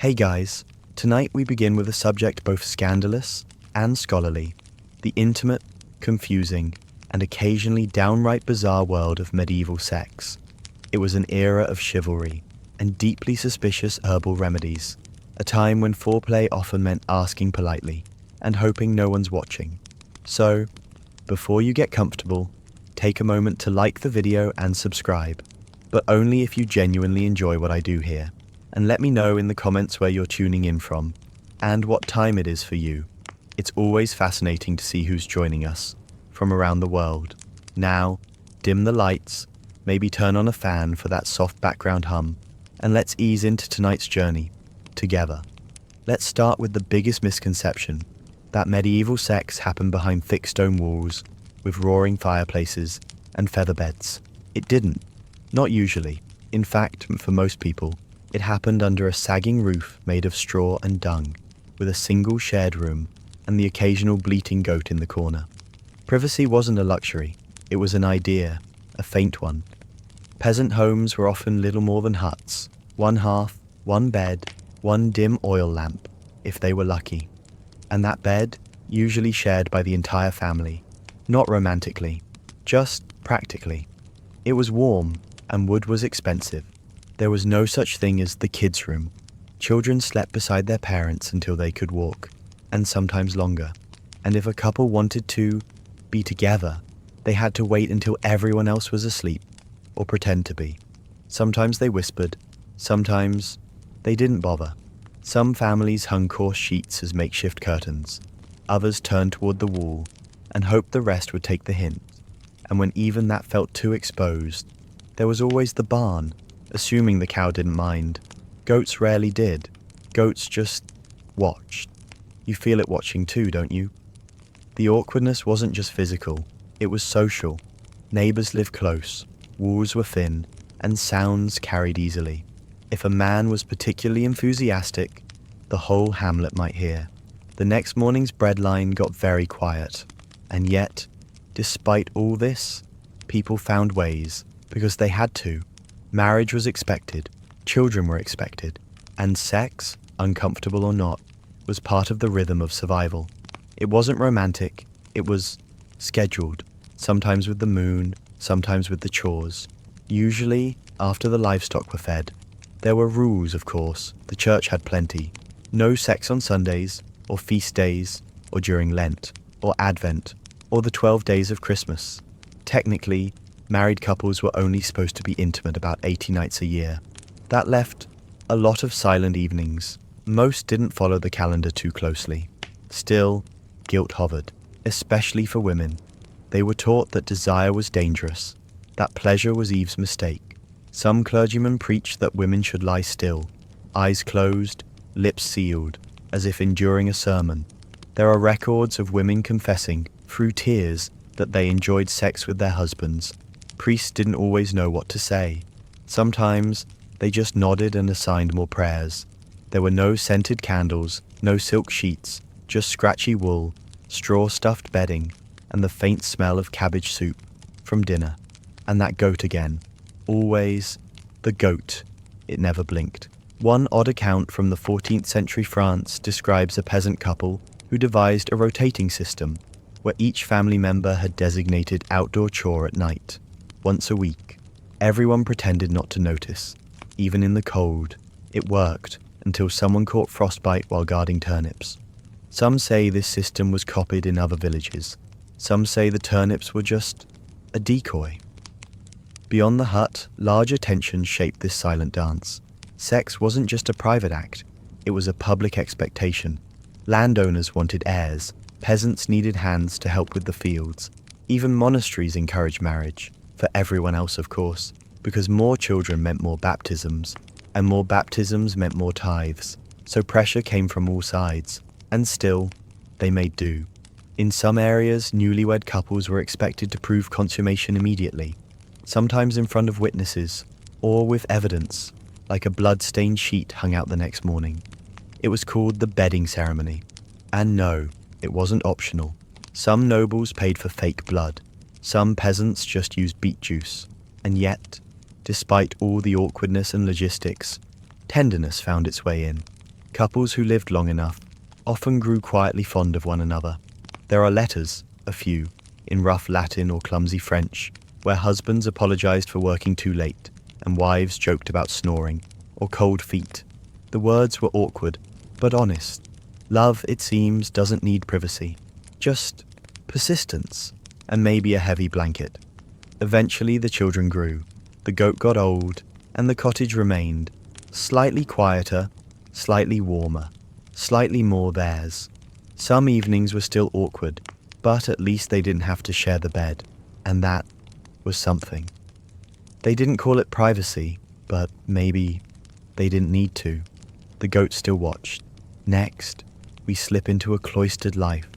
Hey guys, tonight we begin with a subject both scandalous and scholarly, the intimate, confusing, and occasionally downright bizarre world of medieval sex. It was an era of chivalry and deeply suspicious herbal remedies, a time when foreplay often meant asking politely and hoping no one's watching. So, before you get comfortable, take a moment to like the video and subscribe, but only if you genuinely enjoy what I do here. And let me know in the comments where you're tuning in from, and what time it is for you. It's always fascinating to see who's joining us, from around the world. Now, dim the lights, maybe turn on a fan for that soft background hum, and let's ease into tonight's journey, together. Let's start with the biggest misconception, that medieval sex happened behind thick stone walls, with roaring fireplaces and feather beds. It didn't. Not usually. In fact, for most people, it happened under a sagging roof made of straw and dung, with a single shared room and the occasional bleating goat in the corner. Privacy wasn't a luxury, it was an idea, a faint one. Peasant homes were often little more than huts, one hearth, one bed, one dim oil lamp, if they were lucky. And that bed, usually shared by the entire family, not romantically, just practically. It was warm, and wood was expensive. There was no such thing as the kids' room. Children slept beside their parents until they could walk, and sometimes longer. And if a couple wanted to be together, they had to wait until everyone else was asleep, or pretend to be. Sometimes they whispered, sometimes they didn't bother. Some families hung coarse sheets as makeshift curtains. Others turned toward the wall and hoped the rest would take the hint. And when even that felt too exposed, there was always the barn, assuming the cow didn't mind. Goats rarely did. Goats just watched. You feel it watching too, don't you? The awkwardness wasn't just physical, it was social. Neighbors lived close, walls were thin, and sounds carried easily. If a man was particularly enthusiastic, the whole hamlet might hear. The next morning's bread line got very quiet. And yet, despite all this, people found ways, because they had to. Marriage was expected, children were expected, and sex, uncomfortable or not, was part of the rhythm of survival. It wasn't romantic, it was scheduled, sometimes with the moon, sometimes with the chores. Usually, after the livestock were fed. There were rules, of course, the church had plenty. No sex on Sundays, or feast days, or during Lent, or Advent, or the 12 days of Christmas. Technically, married couples were only supposed to be intimate about 80 nights a year. That left a lot of silent evenings. Most didn't follow the calendar too closely. Still, guilt hovered, especially for women. They were taught that desire was dangerous, that pleasure was Eve's mistake. Some clergymen preached that women should lie still, eyes closed, lips sealed, as if enduring a sermon. There are records of women confessing, through tears, that they enjoyed sex with their husbands. Priests didn't always know what to say. Sometimes they just nodded and assigned more prayers. There were no scented candles, no silk sheets, just scratchy wool, straw-stuffed bedding, and the faint smell of cabbage soup from dinner. And that goat again. Always the goat. It never blinked. One odd account from the 14th century France describes a peasant couple who devised a rotating system where each family member had designated outdoor chore at night. Once a week. Everyone pretended not to notice, even in the cold. It worked, until someone caught frostbite while guarding turnips. Some say this system was copied in other villages. Some say the turnips were just a decoy. Beyond the hut, larger tensions shaped this silent dance. Sex wasn't just a private act, it was a public expectation. Landowners wanted heirs, peasants needed hands to help with the fields. Even monasteries encouraged marriage. For everyone else, of course, because more children meant more baptisms, and more baptisms meant more tithes, so pressure came from all sides, and still, they made do. In some areas, newlywed couples were expected to prove consummation immediately, sometimes in front of witnesses, or with evidence, like a blood-stained sheet hung out the next morning. It was called the bedding ceremony, and no, it wasn't optional. Some nobles paid for fake blood. Some peasants just used beet juice, and yet, despite all the awkwardness and logistics, tenderness found its way in. Couples who lived long enough often grew quietly fond of one another. There are letters, a few, in rough Latin or clumsy French, where husbands apologized for working too late and wives joked about snoring or cold feet. The words were awkward, but honest. Love, it seems, doesn't need privacy. Just persistence and maybe a heavy blanket. Eventually the children grew, the goat got old, and the cottage remained, slightly quieter, slightly warmer, slightly more theirs. Some evenings were still awkward, but at least they didn't have to share the bed, and that was something. They didn't call it privacy, but maybe they didn't need to. The goat still watched. Next, we slip into a cloistered life,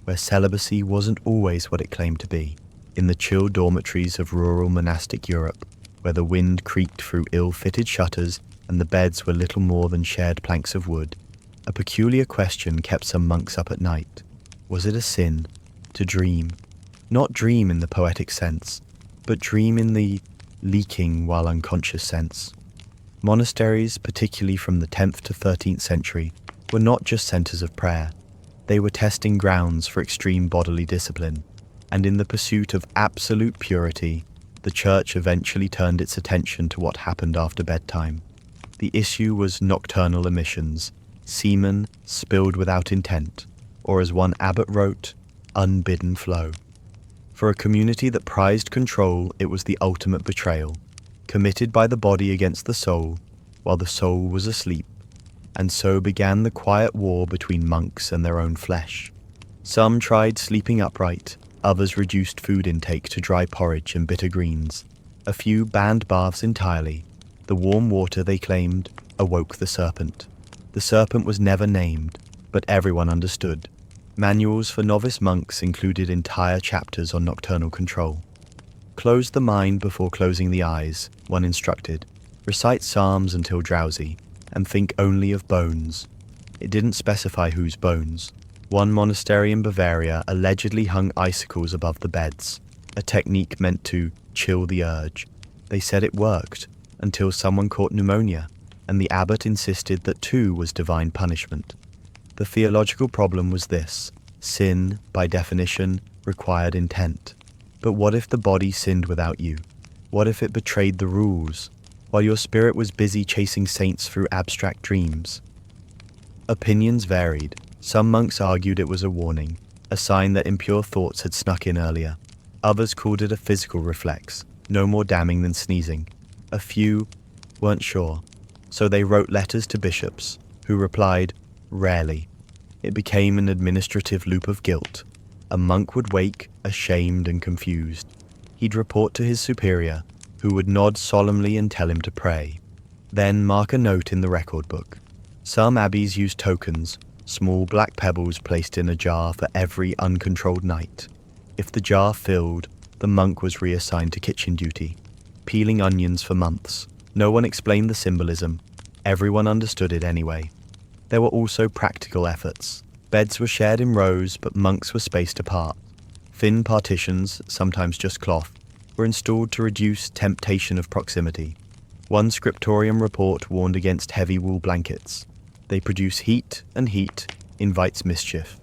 where celibacy wasn't always what it claimed to be. In the chill dormitories of rural monastic Europe, where the wind creaked through ill-fitted shutters and the beds were little more than shared planks of wood, a peculiar question kept some monks up at night. Was it a sin to dream? Not dream in the poetic sense, but dream in the leaking while unconscious sense. Monasteries, particularly from the 10th to 13th century, were not just centers of prayer. They were testing grounds for extreme bodily discipline, and in the pursuit of absolute purity, the church eventually turned its attention to what happened after bedtime. The issue was nocturnal emissions, semen spilled without intent, or as one abbot wrote, unbidden flow. For a community that prized control, it was the ultimate betrayal, committed by the body against the soul, while the soul was asleep, and so began the quiet war between monks and their own flesh. Some tried sleeping upright, others reduced food intake to dry porridge and bitter greens. A few banned baths entirely. The warm water, they claimed, awoke the serpent. The serpent was never named, but everyone understood. Manuals for novice monks included entire chapters on nocturnal control. Close the mind before closing the eyes, one instructed. Recite psalms until drowsy, and think only of bones. It didn't specify whose bones. One monastery in Bavaria allegedly hung icicles above the beds, a technique meant to chill the urge. They said it worked, until someone caught pneumonia, and the abbot insisted that too was divine punishment. The theological problem was this: sin, by definition, required intent. But what if the body sinned without you? What if it betrayed the rules, while your spirit was busy chasing saints through abstract dreams? Opinions varied. Some monks argued it was a warning, a sign that impure thoughts had snuck in earlier. Others called it a physical reflex, no more damning than sneezing. A few weren't sure, so they wrote letters to bishops, who replied, rarely. It became an administrative loop of guilt. A monk would wake, ashamed and confused. He'd report to his superior, who would nod solemnly and tell him to pray. Then mark a note in the record book. Some abbeys used tokens, small black pebbles placed in a jar for every uncontrolled night. If the jar filled, the monk was reassigned to kitchen duty, peeling onions for months. No one explained the symbolism. Everyone understood it anyway. There were also practical efforts. Beds were shared in rows, but monks were spaced apart. Thin partitions, sometimes just cloth, were installed to reduce temptation of proximity. One scriptorium report warned against heavy wool blankets. They produce heat, and heat invites mischief.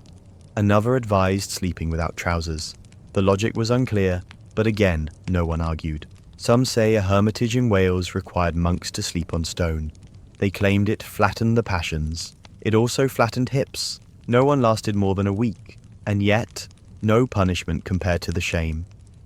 Another advised sleeping without trousers. The logic was unclear, but again, no one argued. Some say a hermitage in Wales required monks to sleep on stone. They claimed it flattened the passions. It also flattened hips. No one lasted more than a week, and yet, no punishment compared to the shame.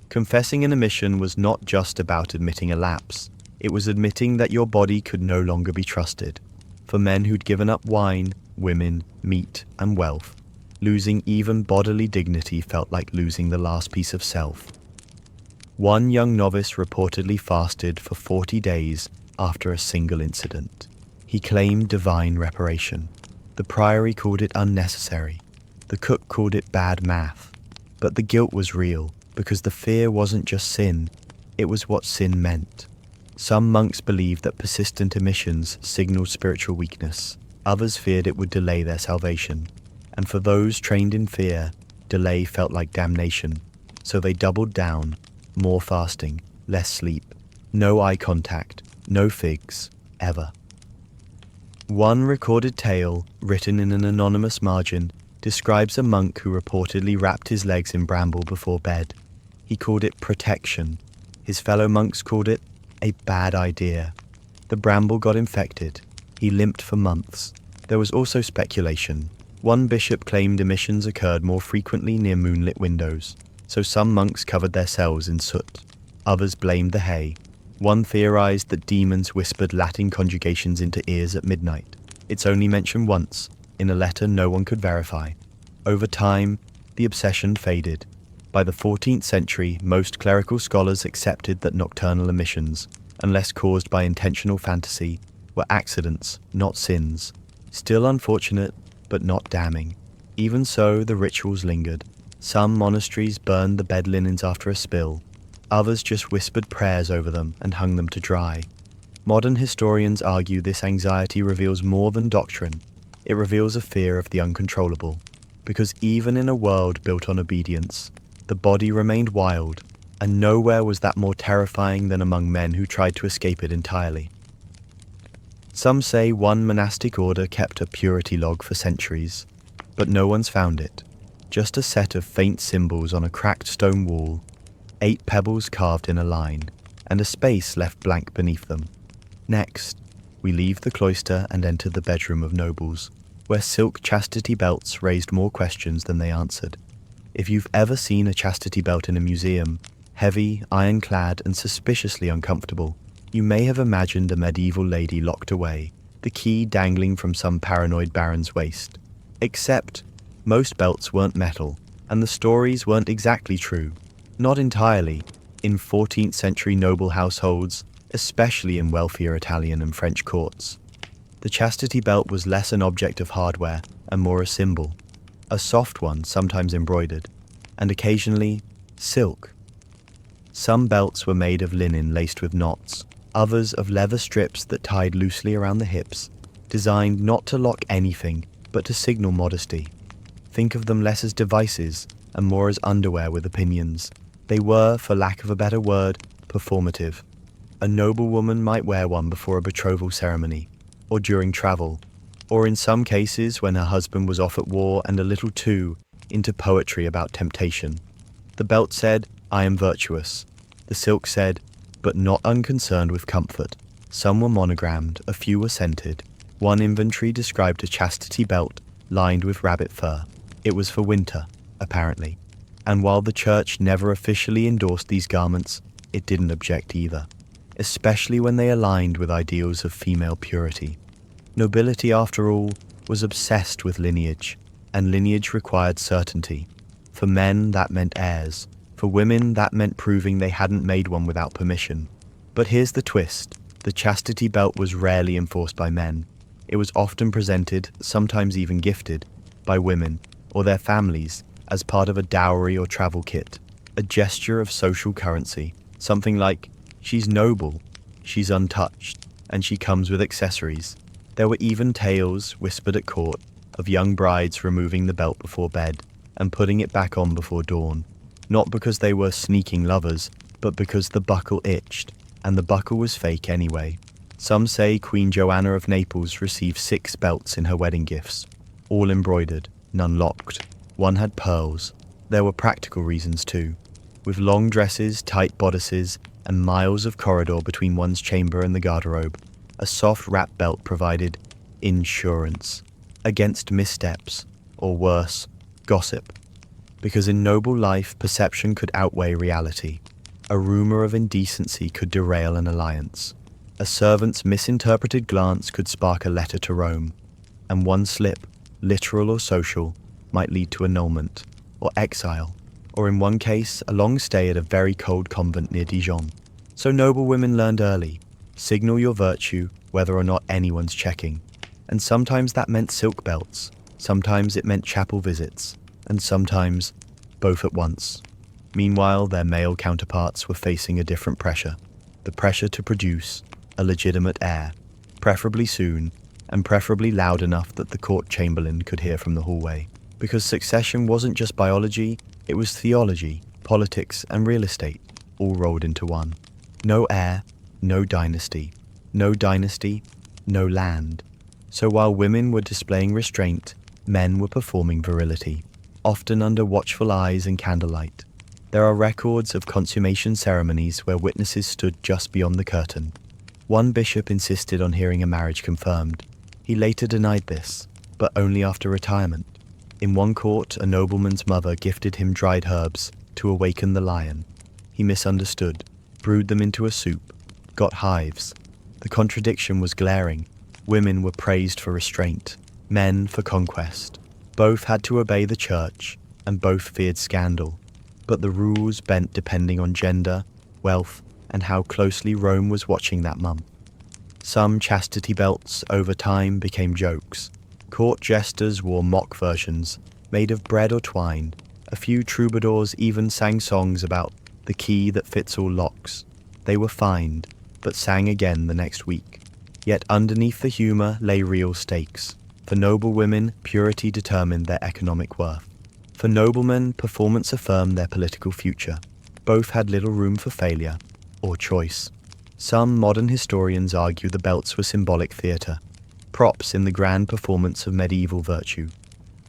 Confessing an omission was not just about admitting a lapse. It was admitting that your body could no longer be trusted. For men who'd given up wine, women, meat, and wealth, losing even bodily dignity felt like losing the last piece of self. One young novice reportedly fasted for 40 days after a single incident. He claimed divine reparation. The priory called it unnecessary. The cook called it bad math. But the guilt was real, because the fear wasn't just sin, it was what sin meant. Some monks believed that persistent omissions signaled spiritual weakness. Others feared it would delay their salvation. And for those trained in fear, delay felt like damnation. So they doubled down, more fasting, less sleep, no eye contact, no figs, ever. One recorded tale, written in an anonymous margin, describes a monk who reportedly wrapped his legs in bramble before bed. He called it protection. His fellow monks called it a bad idea. The bramble got infected. He limped for months. There was also speculation. One bishop claimed emissions occurred more frequently near moonlit windows, so some monks covered their cells in soot. Others blamed the hay. One theorized that demons whispered Latin conjugations into ears at midnight. It's only mentioned once, in a letter no one could verify. Over time, the obsession faded. By the 14th century, most clerical scholars accepted that nocturnal emissions, unless caused by intentional fantasy, were accidents, not sins. Still unfortunate, but not damning. Even so, the rituals lingered. Some monasteries burned the bed linens after a spill. Others just whispered prayers over them and hung them to dry. Modern historians argue this anxiety reveals more than doctrine. It reveals a fear of the uncontrollable. Because even in a world built on obedience, the body remained wild, and nowhere was that more terrifying than among men who tried to escape it entirely. Some say one monastic order kept a purity log for centuries, but no one's found it. Just a set of faint symbols on a cracked stone wall, 8 pebbles carved in a line, and a space left blank beneath them. Next, we leave the cloister and enter the bedroom of nobles, where silk chastity belts raised more questions than they answered. If you've ever seen a chastity belt in a museum, heavy, ironclad, and suspiciously uncomfortable, you may have imagined a medieval lady locked away, the key dangling from some paranoid baron's waist. Except, most belts weren't metal, and the stories weren't exactly true. Not entirely. In 14th century noble households, especially in wealthier Italian and French courts, the chastity belt was less an object of hardware and more a symbol. A soft one, sometimes embroidered, and occasionally silk. Some belts were made of linen laced with knots, others of leather strips that tied loosely around the hips, designed not to lock anything, but to signal modesty. Think of them less as devices and more as underwear with opinions. They were, for lack of a better word, performative. A noble woman might wear one before a betrothal ceremony, or during travel, or in some cases when her husband was off at war and a little too into poetry about temptation. The belt said, "I am virtuous." The silk said, "but not unconcerned with comfort." Some were monogrammed, a few were scented. One inventory described a chastity belt lined with rabbit fur. It was for winter, apparently. And while the church never officially endorsed these garments, it didn't object either, especially when they aligned with ideals of female purity. Nobility, after all, was obsessed with lineage, and lineage required certainty. For men, that meant heirs. For women, that meant proving they hadn't made one without permission. But here's the twist. The chastity belt was rarely enforced by men. It was often presented, sometimes even gifted, by women, or their families, as part of a dowry or travel kit. A gesture of social currency. Something like, she's noble, she's untouched, and she comes with accessories. There were even tales, whispered at court, of young brides removing the belt before bed and putting it back on before dawn. Not because they were sneaking lovers, but because the buckle itched, and the buckle was fake anyway. Some say Queen Joanna of Naples received 6 belts in her wedding gifts, all embroidered, none locked. One had pearls. There were practical reasons too. With long dresses, tight bodices, and miles of corridor between one's chamber and the garderobe, a soft wrap belt provided insurance against missteps, or worse, gossip. Because in noble life, perception could outweigh reality. A rumor of indecency could derail an alliance. A servant's misinterpreted glance could spark a letter to Rome, and one slip, literal or social, might lead to annulment, or exile, or in one case, a long stay at a very cold convent near Dijon. So noble women learned early, signal your virtue whether or not anyone's checking. And sometimes that meant silk belts, sometimes it meant chapel visits, and sometimes both at once. Meanwhile, their male counterparts were facing a different pressure, the pressure to produce a legitimate heir, preferably soon, and preferably loud enough that the court chamberlain could hear from the hallway. Because succession wasn't just biology, it was theology, politics, and real estate, all rolled into one. No heir, no dynasty. No dynasty, no land. So while women were displaying restraint, men were performing virility, often under watchful eyes and candlelight. There are records of consummation ceremonies where witnesses stood just beyond the curtain. One bishop insisted on hearing a marriage confirmed. He later denied this, but only after retirement. In one court, a nobleman's mother gifted him dried herbs to awaken the lion. He misunderstood, brewed them into a soup, got hives. The contradiction was glaring. Women were praised for restraint, men for conquest. Both had to obey the church, and both feared scandal. But the rules bent depending on gender, wealth, and how closely Rome was watching that month. Some chastity belts over time became jokes. Court jesters wore mock versions, made of bread or twine. A few troubadours even sang songs about the key that fits all locks. They were fined, but sang again the next week. Yet underneath the humour lay real stakes. For noble women, purity determined their economic worth. For noblemen, performance affirmed their political future. Both had little room for failure or choice. Some modern historians argue the belts were symbolic theatre, props in the grand performance of medieval virtue.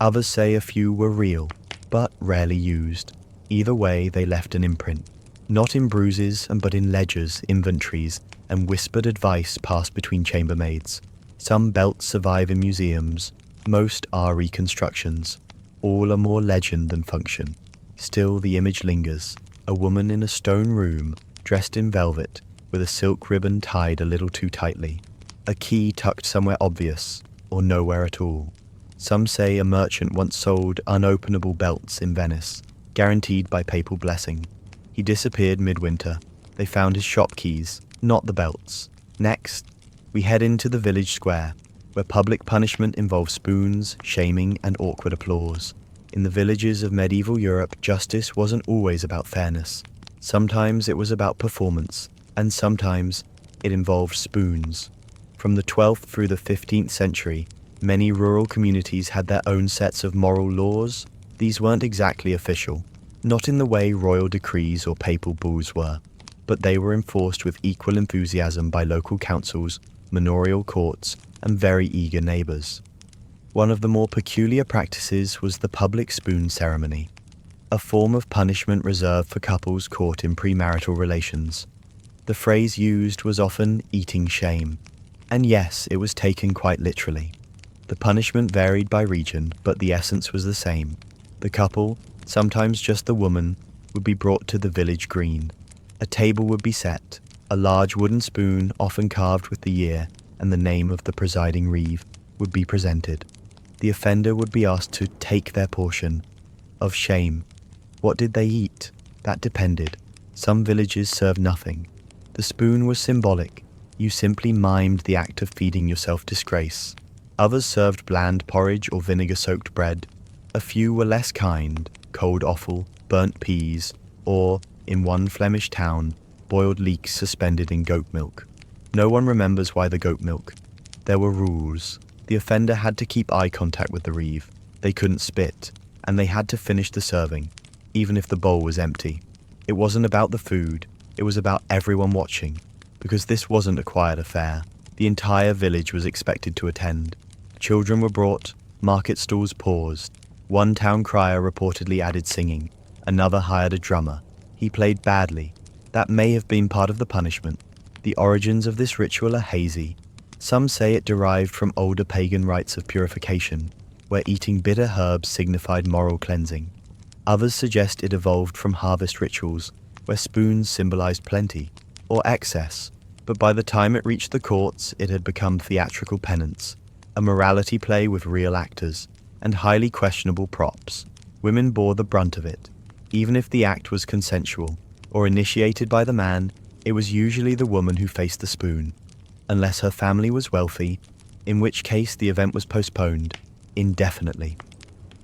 Others say a few were real, but rarely used. Either way, they left an imprint, not in bruises, but in ledgers, inventories, and whispered advice passed between chambermaids. Some belts survive in museums, most are reconstructions. All are more legend than function. Still the image lingers, a woman in a stone room, dressed in velvet, with a silk ribbon tied a little too tightly. A key tucked somewhere obvious, or nowhere at all. Some say a merchant once sold unopenable belts in Venice, guaranteed by papal blessing. He disappeared midwinter. They found his shop keys, not the belts. Next, we head into the village square, where public punishment involves spoons, shaming, and awkward applause. In the villages of medieval Europe, justice wasn't always about fairness. Sometimes it was about performance, and sometimes it involved spoons. From the 12th through the 15th century, many rural communities had their own sets of moral laws. These weren't exactly official, not in the way royal decrees or papal bulls were, but they were enforced with equal enthusiasm by local councils, manorial courts, and very eager neighbours. One of the more peculiar practices was the public spoon ceremony, a form of punishment reserved for couples caught in premarital relations. The phrase used was often eating shame, and yes, it was taken quite literally. The punishment varied by region, but the essence was the same. The couple, sometimes just the woman, would be brought to the village green. A table would be set, a large wooden spoon, often carved with the year and the name of the presiding reeve, would be presented. The offender would be asked to take their portion of shame. What did they eat? That depended. Some villages served nothing. The spoon was symbolic. You simply mimed the act of feeding yourself disgrace. Others served bland porridge or vinegar-soaked bread. A few were less kind, cold offal, burnt peas, or, in one Flemish town, boiled leeks suspended in goat milk. No one remembers why the goat milk. There were rules. The offender had to keep eye contact with the reeve. They couldn't spit, and they had to finish the serving, even if the bowl was empty. It wasn't about the food, it was about everyone watching, because this wasn't a quiet affair. The entire village was expected to attend. Children were brought, market stalls paused. One town crier reportedly added singing, another hired a drummer. He played badly. That may have been part of the punishment. The origins of this ritual are hazy. Some say it derived from older pagan rites of purification, where eating bitter herbs signified moral cleansing. Others suggest it evolved from harvest rituals, where spoons symbolized plenty, or excess, but by the time it reached the courts, it had become theatrical penance, a morality play with real actors, and highly questionable props. Women bore the brunt of it. Even if the act was consensual, or initiated by the man, it was usually the woman who faced the spoon, unless her family was wealthy, in which case the event was postponed, indefinitely.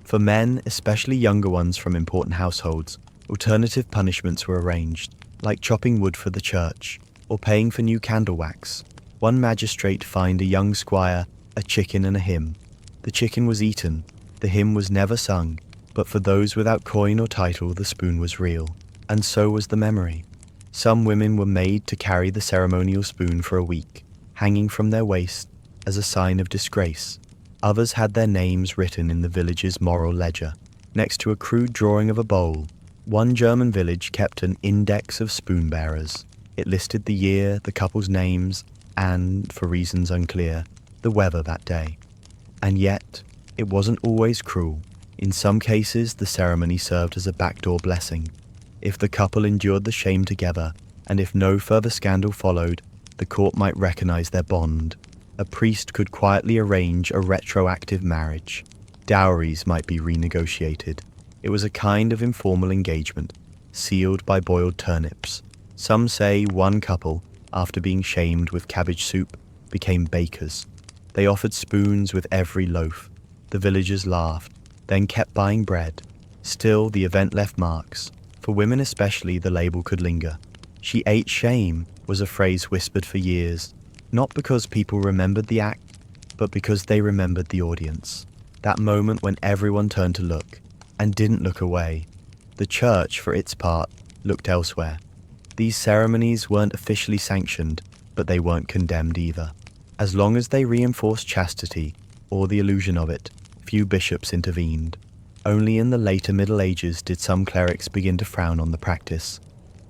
For men, especially younger ones from important households, alternative punishments were arranged, like chopping wood for the church, or paying for new candle wax. One magistrate fined a young squire a chicken and a hymn. The chicken was eaten, the hymn was never sung, but for those without coin or title the spoon was real, and so was the memory. Some women were made to carry the ceremonial spoon for a week, hanging from their waist, as a sign of disgrace. Others had their names written in the village's moral ledger, next to a crude drawing of a bowl. One German village kept an index of spoon bearers. It listed the year, the couple's names, and, for reasons unclear, the weather that day. And yet, it wasn't always cruel. In some cases, the ceremony served as a backdoor blessing. If the couple endured the shame together, and if no further scandal followed, the court might recognize their bond. A priest could quietly arrange a retroactive marriage. Dowries might be renegotiated. It was a kind of informal engagement, sealed by boiled turnips. Some say one couple, after being shamed with cabbage soup, became bakers. They offered spoons with every loaf. The villagers laughed, then kept buying bread. Still, the event left marks. For women especially, the label could linger. "She ate shame" was a phrase whispered for years, not because people remembered the act, but because they remembered the audience. That moment when everyone turned to look, and didn't look away. The church, for its part, looked elsewhere. These ceremonies weren't officially sanctioned, but they weren't condemned either. As long as they reinforced chastity, or the illusion of it, few bishops intervened. Only in the later Middle Ages did some clerics begin to frown on the practice.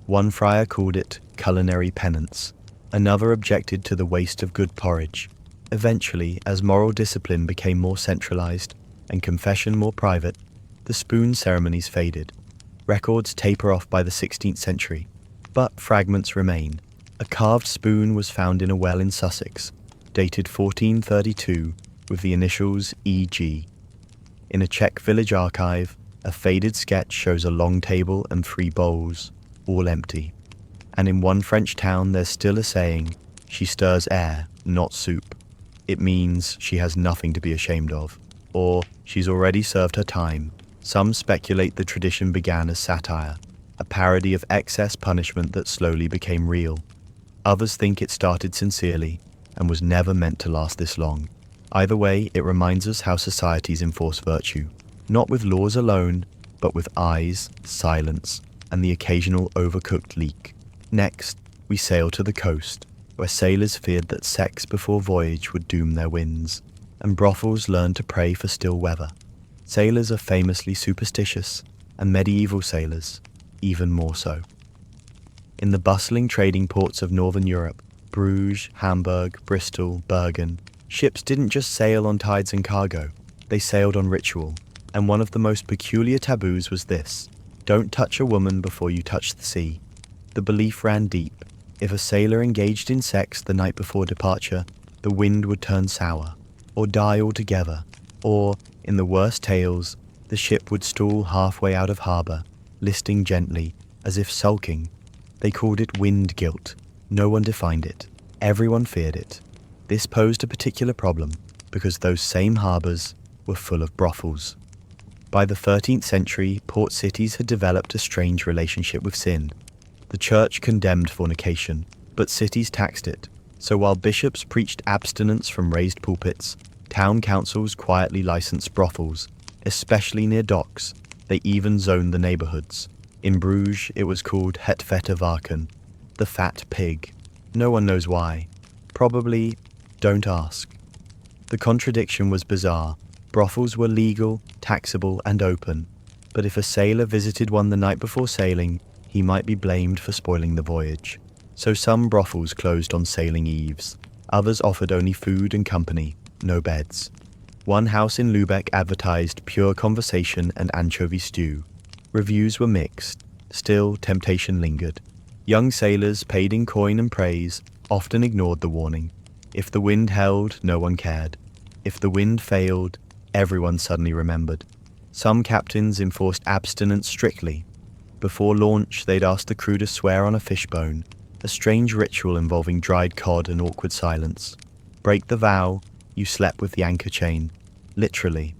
One friar called it culinary penance. Another objected to the waste of good porridge. Eventually, as moral discipline became more centralized and confession more private, the spoon ceremonies faded. Records taper off by the 16th century, but fragments remain. A carved spoon was found in a well in Sussex, dated 1432, with the initials E.G. In a Czech village archive, a faded sketch shows a long table and 3 bowls, all empty. And in one French town there's still a saying, "She stirs air, not soup." It means she has nothing to be ashamed of, or she's already served her time. Some speculate the tradition began as satire, a parody of excess punishment that slowly became real. Others think it started sincerely and was never meant to last this long. Either way, it reminds us how societies enforce virtue, not with laws alone, but with eyes, silence, and the occasional overcooked leek. Next, we sail to the coast, where sailors feared that sex before voyage would doom their winds, and brothels learned to pray for still weather. Sailors are famously superstitious, and medieval sailors even more so. In the bustling trading ports of northern Europe, Bruges, Hamburg, Bristol, Bergen, ships didn't just sail on tides and cargo, they sailed on ritual, and one of the most peculiar taboos was this: don't touch a woman before you touch the sea. The belief ran deep. If a sailor engaged in sex the night before departure, the wind would turn sour, or die altogether, or, in the worst tales, the ship would stall halfway out of harbour, listing gently, as if sulking. They called it wind guilt. No one defined it. Everyone feared it. This posed a particular problem, because those same harbours were full of brothels. By the 13th century, port cities had developed a strange relationship with sin. The church condemned fornication, but cities taxed it. So while bishops preached abstinence from raised pulpits, town councils quietly licensed brothels, especially near docks. They even zoned the neighbourhoods. In Bruges, it was called Het Vette Varken, the fat pig. No one knows why. Probably, don't ask. The contradiction was bizarre. Brothels were legal, taxable, and open, but if a sailor visited one the night before sailing, he might be blamed for spoiling the voyage. So some brothels closed on sailing eves. Others offered only food and company, no beds. One house in Lübeck advertised pure conversation and anchovy stew. Reviews were mixed. Still, temptation lingered. Young sailors, paid in coin and praise, often ignored the warning. If the wind held, no one cared. If the wind failed, everyone suddenly remembered. Some captains enforced abstinence strictly. Before launch, they'd ask the crew to swear on a fishbone, a strange ritual involving dried cod and awkward silence. Break the vow, you slept with the anchor chain. Literally.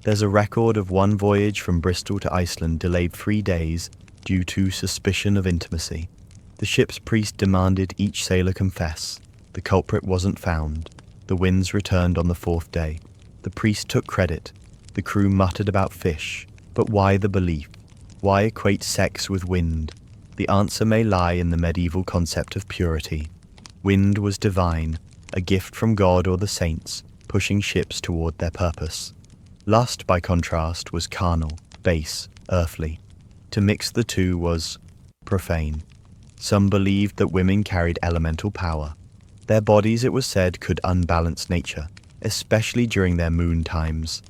There's a record of one voyage from Bristol to Iceland delayed 3 days due to suspicion of intimacy. The ship's priest demanded each sailor confess. The culprit wasn't found. The winds returned on the 4th day. The priest took credit. The crew muttered about fish. But why the belief? Why equate sex with wind? The answer may lie in the medieval concept of purity. Wind was divine, a gift from God or the saints, pushing ships toward their purpose. Lust, by contrast, was carnal, base, earthly. To mix the two was profane. Some believed that women carried elemental power. Their bodies, it was said, could unbalance nature, especially during their moon times.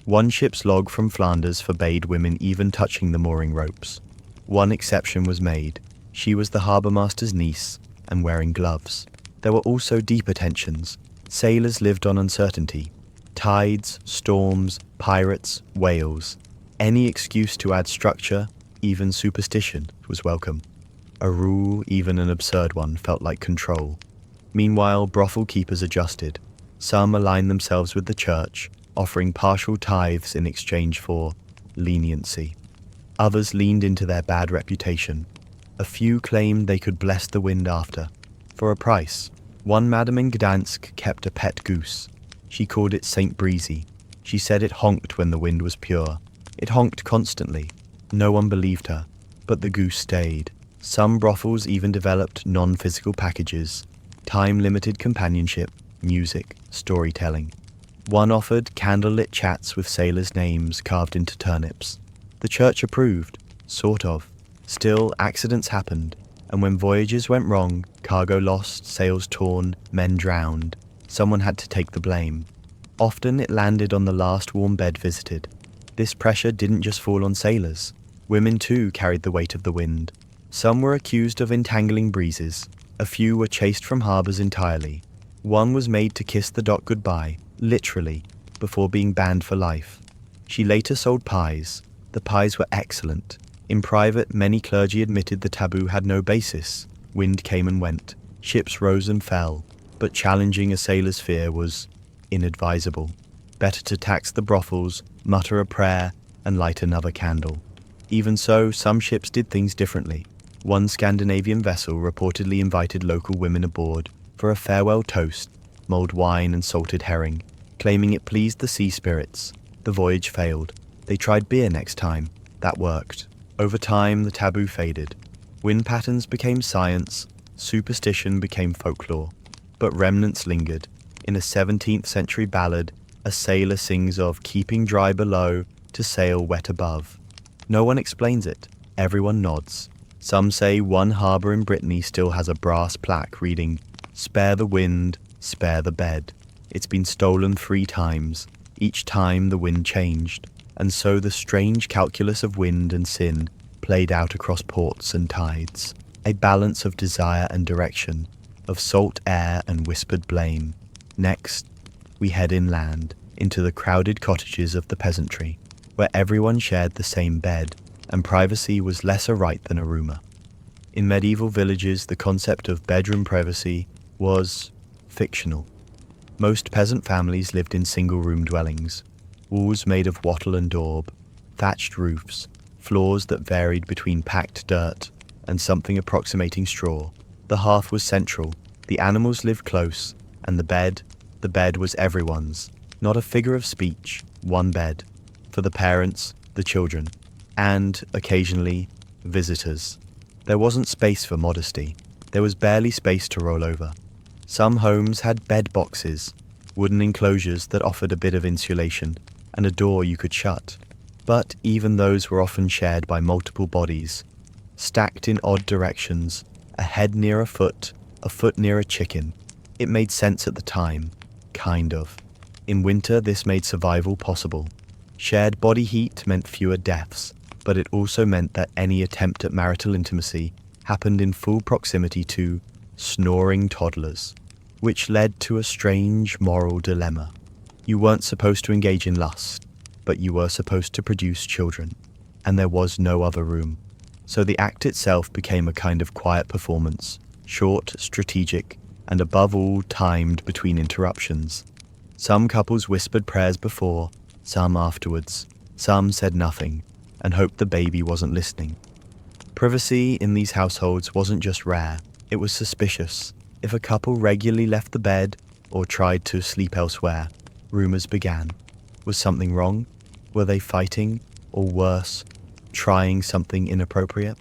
One ship's log from Flanders forbade women even touching the mooring ropes. One exception was made. She was the harbourmaster's niece and wearing gloves. There were also deeper tensions. Sailors lived on uncertainty. Tides, storms, pirates, whales. Any excuse to add structure, even superstition, was welcome. A rule, even an absurd one, felt like control. Meanwhile, brothel keepers adjusted. Some aligned themselves with the church, offering partial tithes in exchange for leniency. Others leaned into their bad reputation. A few claimed they could bless the wind after, for a price. One madam in Gdansk kept a pet goose. She called it Saint Breezy. She said it honked when the wind was pure. It honked constantly. No one believed her, but the goose stayed. Some brothels even developed non-physical packages, time-limited companionship, music, storytelling. One offered candlelit chats with sailors' names carved into turnips. The church approved, sort of. Still, accidents happened, and when voyages went wrong, cargo lost, sails torn, men drowned, someone had to take the blame. Often it landed on the last warm bed visited. This pressure didn't just fall on sailors. Women too carried the weight of the wind. Some were accused of entangling breezes. A few were chased from harbours entirely. One was made to kiss the dock goodbye, literally, before being banned for life. She later sold pies. The pies were excellent. In private, many clergy admitted the taboo had no basis. Wind came and went. Ships rose and fell. But challenging a sailor's fear was inadvisable. Better to tax the brothels, mutter a prayer, and light another candle. Even so, some ships did things differently. One Scandinavian vessel reportedly invited local women aboard for a farewell toast, mulled wine and salted herring, claiming it pleased the sea spirits. The voyage failed. They tried beer next time. That worked. Over time, the taboo faded. Wind patterns became science, superstition became folklore. But remnants lingered. In a 17th century ballad, a sailor sings of keeping dry below to sail wet above. No one explains it. Everyone nods. Some say one harbour in Brittany still has a brass plaque reading, "Spare the wind, spare the bed." It's been stolen 3 times. Each time the wind changed. And so the strange calculus of wind and sin played out across ports and tides. A balance of desire and direction, of salt air and whispered blame. Next, we head inland, into the crowded cottages of the peasantry, where everyone shared the same bed, and privacy was less a right than a rumour. In medieval villages, the concept of bedroom privacy was fictional. Most peasant families lived in single-room dwellings, walls made of wattle and daub, thatched roofs, floors that varied between packed dirt and something approximating straw. The hearth was central, the animals lived close, and the bed was everyone's, not a figure of speech, one bed, for the parents, the children, and, occasionally, visitors. There wasn't space for modesty. There was barely space to roll over. Some homes had bed boxes, wooden enclosures that offered a bit of insulation, and a door you could shut. But even those were often shared by multiple bodies, stacked in odd directions, a head near a foot near a chicken. It made sense at the time, kind of. In winter, this made survival possible. Shared body heat meant fewer deaths, but it also meant that any attempt at marital intimacy happened in full proximity to snoring toddlers, which led to a strange moral dilemma. You weren't supposed to engage in lust, but you were supposed to produce children, and there was no other room. So the act itself became a kind of quiet performance, short, strategic, and above all timed between interruptions. Some couples whispered prayers before, some afterwards. Some said nothing, and hoped the baby wasn't listening. Privacy in these households wasn't just rare, it was suspicious. If a couple regularly left the bed or tried to sleep elsewhere, rumors began. Was something wrong? Were they fighting? Or worse, trying something inappropriate?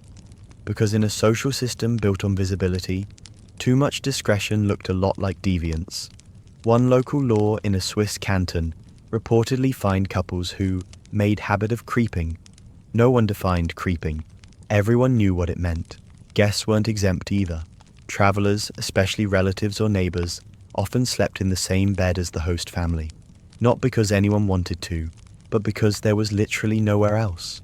Because in a social system built on visibility, Too much discretion looked a lot like deviance. One local law in a Swiss canton reportedly fined couples who made habit of creeping. No one defined creeping. Everyone knew what it meant. Guests weren't exempt either. Travelers, especially relatives or neighbors, often slept in the same bed as the host family. Not because anyone wanted to, but because there was literally nowhere else.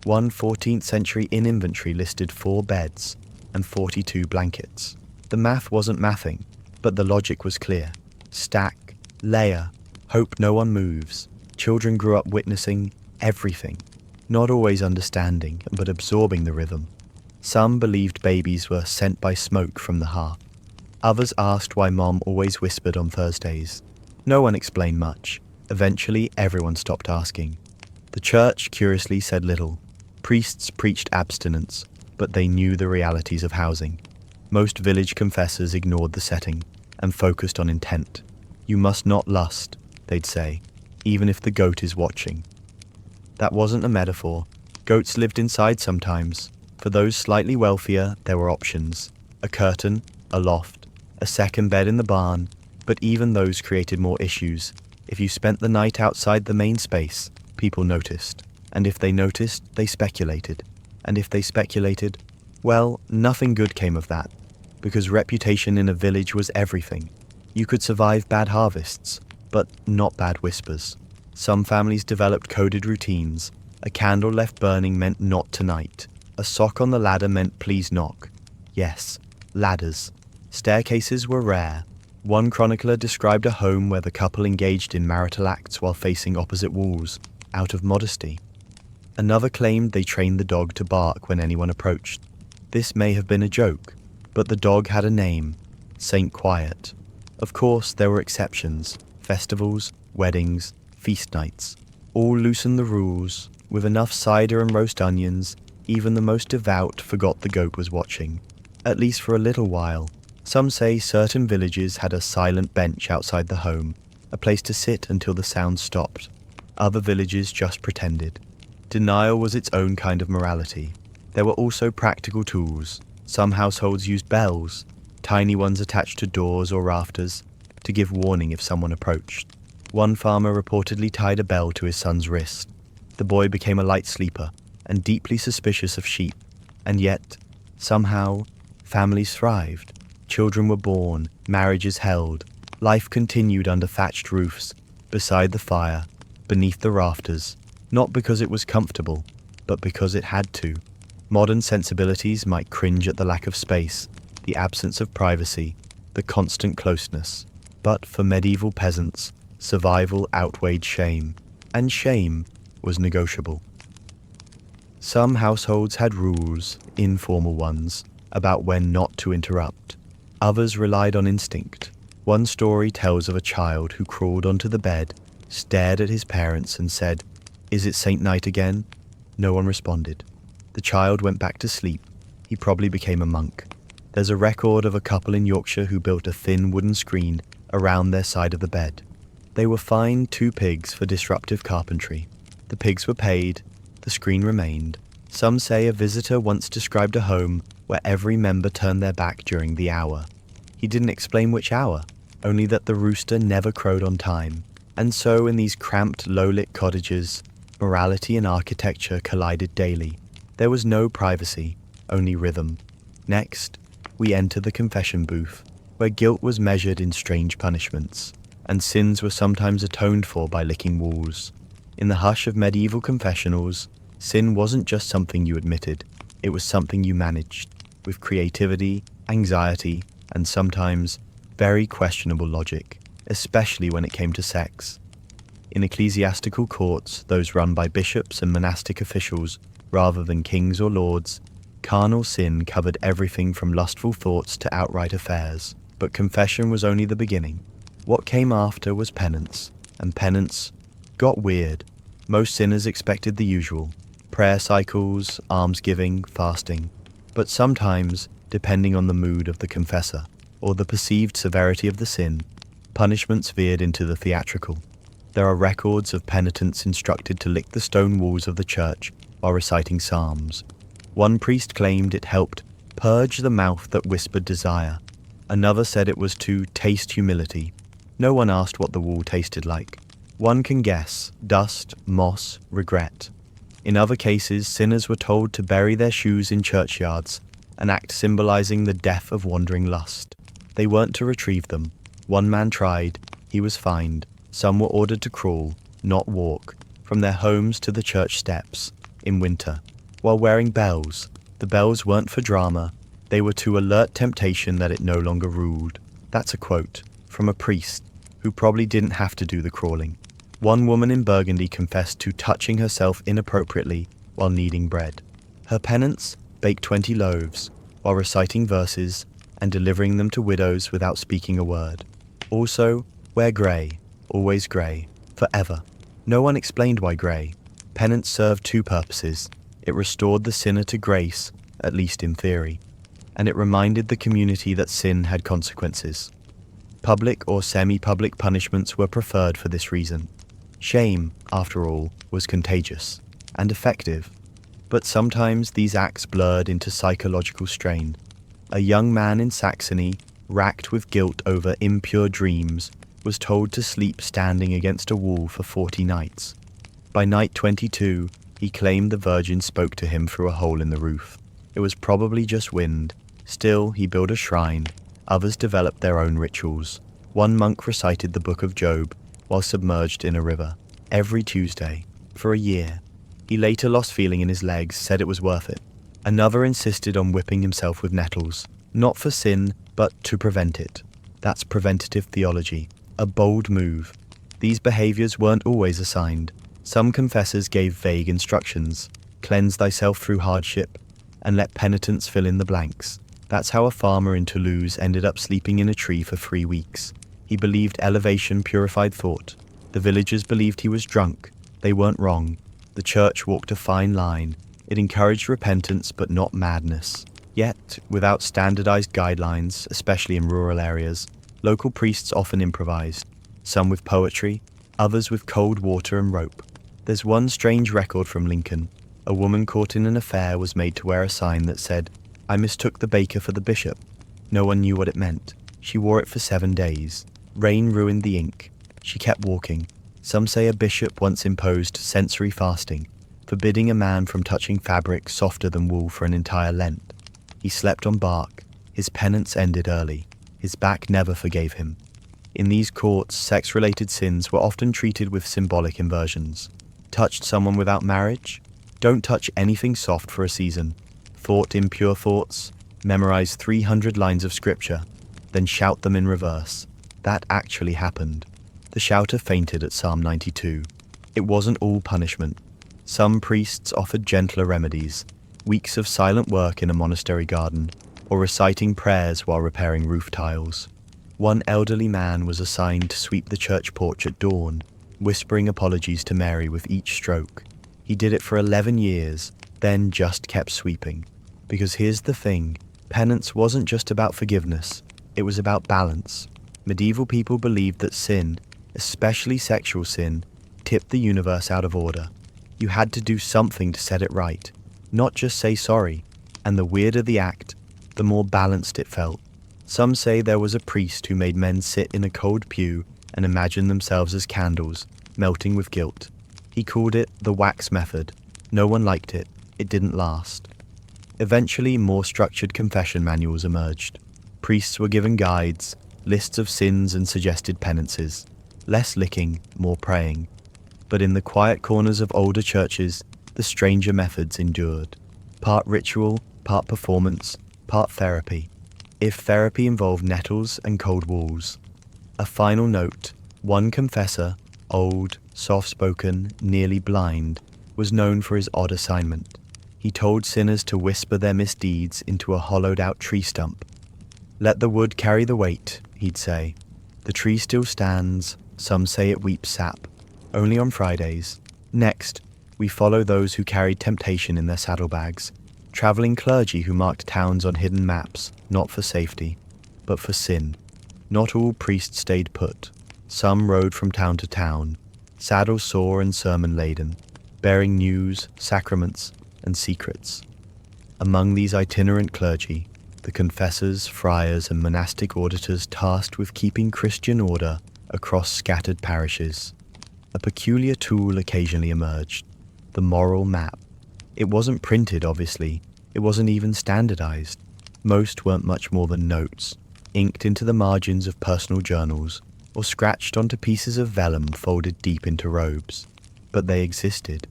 One 14th century inn inventory listed 4 beds and 42 blankets. The math wasn't mathing, but the logic was clear. Stack, layer, hope no one moves. Children grew up witnessing everything, not always understanding, but absorbing the rhythm. Some believed babies were sent by smoke from the hearth. Others asked why Mom always whispered on Thursdays. No one explained much. Eventually, everyone stopped asking. The church curiously said little. Priests preached abstinence, but they knew the realities of housing. Most village confessors ignored the setting and focused on intent. You must not lust, they'd say, even if the goat is watching. That wasn't a metaphor. Goats lived inside sometimes. For those slightly wealthier, there were options. A curtain, a loft, a second bed in the barn, but even those created more issues. If you spent the night outside the main space, people noticed. And if they noticed, they speculated. And if they speculated, well, nothing good came of that. Because reputation in a village was everything. You could survive bad harvests, but not bad whispers. Some families developed coded routines. A candle left burning meant not tonight. A sock on the ladder meant please knock. Yes, ladders. Staircases were rare. One chronicler described a home where the couple engaged in marital acts while facing opposite walls, out of modesty. Another claimed they trained the dog to bark when anyone approached. This may have been a joke, but the dog had a name, Saint Quiet. Of course, there were exceptions. Festivals, weddings, feast nights. All loosened the rules. With enough cider and roast onions, even the most devout forgot the goat was watching. At least for a little while. Some say certain villages had a silent bench outside the home, a place to sit until the sound stopped. Other villages just pretended. Denial was its own kind of morality. There were also practical tools. Some households used bells, tiny ones attached to doors or rafters, to give warning if someone approached. One farmer reportedly tied a bell to his son's wrist. The boy became a light sleeper and deeply suspicious of sheep. And yet, somehow, families thrived. Children were born, marriages held. Life continued under thatched roofs, beside the fire, beneath the rafters, not because it was comfortable, but because it had to. Modern sensibilities might cringe at the lack of space, the absence of privacy, the constant closeness. But for medieval peasants, survival outweighed shame, and shame was negotiable. Some households had rules, informal ones, about when not to interrupt. Others relied on instinct. One story tells of a child who crawled onto the bed, stared at his parents and said, "Is it Saint Night again?" No one responded. The child went back to sleep. He probably became a monk. There's a record of a couple in Yorkshire who built a thin wooden screen around their side of the bed. They were fined 2 pigs for disruptive carpentry. The pigs were paid, the screen remained. Some say a visitor once described a home where every member turned their back during the hour. He didn't explain which hour, only that the rooster never crowed on time. And so in these cramped, low-lit cottages, morality and architecture collided daily. There was no privacy, only rhythm. Next, we enter the confession booth, where guilt was measured in strange punishments, and sins were sometimes atoned for by licking walls. In the hush of medieval confessionals, sin wasn't just something you admitted, it was something you managed, with creativity, anxiety, and sometimes very questionable logic, especially when it came to sex. In ecclesiastical courts, those run by bishops and monastic officials, rather than kings or lords, carnal sin covered everything from lustful thoughts to outright affairs. But confession was only the beginning. What came after was penance, and penance got weird. Most sinners expected the usual: prayer cycles, almsgiving, fasting. But sometimes, depending on the mood of the confessor, or the perceived severity of the sin, punishments veered into the theatrical. There are records of penitents instructed to lick the stone walls of the church while reciting psalms. One priest claimed it helped purge the mouth that whispered desire. Another said it was to taste humility. No one asked what the wall tasted like. One can guess: dust, moss, regret. In other cases, sinners were told to bury their shoes in churchyards, an act symbolizing the death of wandering lust. They weren't to retrieve them. One man tried, he was fined. Some were ordered to crawl, not walk, from their homes to the church steps, in winter, while wearing bells. The bells weren't for drama, they were to alert temptation that it no longer ruled. That's a quote from a priest who probably didn't have to do the crawling. One woman in Burgundy confessed to touching herself inappropriately while kneading bread. Her penance: bake 20 loaves, while reciting verses and delivering them to widows without speaking a word. Also, wear grey, always grey, forever. No one explained why grey. Penance served two purposes. It restored the sinner to grace, at least in theory, and it reminded the community that sin had consequences. Public or semi-public punishments were preferred for this reason. Shame, after all, was contagious and effective, but sometimes these acts blurred into psychological strain. A young man in Saxony, racked with guilt over impure dreams, was told to sleep standing against a wall for 40 nights. By night 22, he claimed the Virgin spoke to him through a hole in the roof. It was probably just wind. Still, he built a shrine. Others developed their own rituals. One monk recited the Book of Job while submerged in a river, every Tuesday, for a year. He later lost feeling in his legs, said it was worth it. Another insisted on whipping himself with nettles, not for sin, but to prevent it. That's preventative theology, a bold move. These behaviors weren't always assigned. Some confessors gave vague instructions: cleanse thyself through hardship, and let penitence fill in the blanks. That's how a farmer in Toulouse ended up sleeping in a tree for 3 weeks. He believed elevation purified thought. The villagers believed he was drunk. They weren't wrong. The church walked a fine line. It encouraged repentance but not madness. Yet, without standardized guidelines, especially in rural areas, local priests often improvised, some with poetry, others with cold water and rope. There's one strange record from Lincoln. A woman caught in an affair was made to wear a sign that said, "I mistook the baker for the bishop." No one knew what it meant. She wore it for 7 days. Rain ruined the ink. She kept walking. Some say a bishop once imposed sensory fasting, forbidding a man from touching fabric softer than wool for an entire Lent. He slept on bark. His penance ended early. His back never forgave him. In these courts, sex-related sins were often treated with symbolic inversions. Touched someone without marriage? Don't touch anything soft for a season. Thought impure thoughts? Memorize 300 lines of scripture, then shout them in reverse. That actually happened. The shouter fainted at Psalm 92. It wasn't all punishment. Some priests offered gentler remedies, weeks of silent work in a monastery garden, or reciting prayers while repairing roof tiles. One elderly man was assigned to sweep the church porch at dawn, whispering apologies to Mary with each stroke. He did it for 11 years, then just kept sweeping. Because here's the thing, penance wasn't just about forgiveness, it was about balance. Medieval people believed that sin, especially sexual sin, tipped the universe out of order. You had to do something to set it right, not just say sorry, and the weirder the act, the more balanced it felt. Some say there was a priest who made men sit in a cold pew and imagine themselves as candles, melting with guilt. He called it the wax method. No one liked it. It didn't last. Eventually, more structured confession manuals emerged. Priests were given guides, lists of sins and suggested penances. Less licking, more praying. But in the quiet corners of older churches, the stranger methods endured. Part ritual, part performance, part therapy. If therapy involved nettles and cold walls. A final note: one confessor, old, soft-spoken, nearly blind, was known for his odd assignment. He told sinners to whisper their misdeeds into a hollowed-out tree stump. "Let the wood carry the weight," he'd say. The tree still stands, some say it weeps sap. Only on Fridays. Next, we follow those who carried temptation in their saddlebags. Traveling clergy who marked towns on hidden maps, not for safety, but for sin. Not all priests stayed put. Some rode from town to town, saddles sore and sermon-laden, bearing news, sacraments, and secrets. Among these itinerant clergy, the confessors, friars, and monastic auditors tasked with keeping Christian order across scattered parishes. A peculiar tool occasionally emerged, the moral map. It wasn't printed, obviously. It wasn't even standardized. Most weren't much more than notes, inked into the margins of personal journals, or scratched onto pieces of vellum folded deep into robes. But they existed.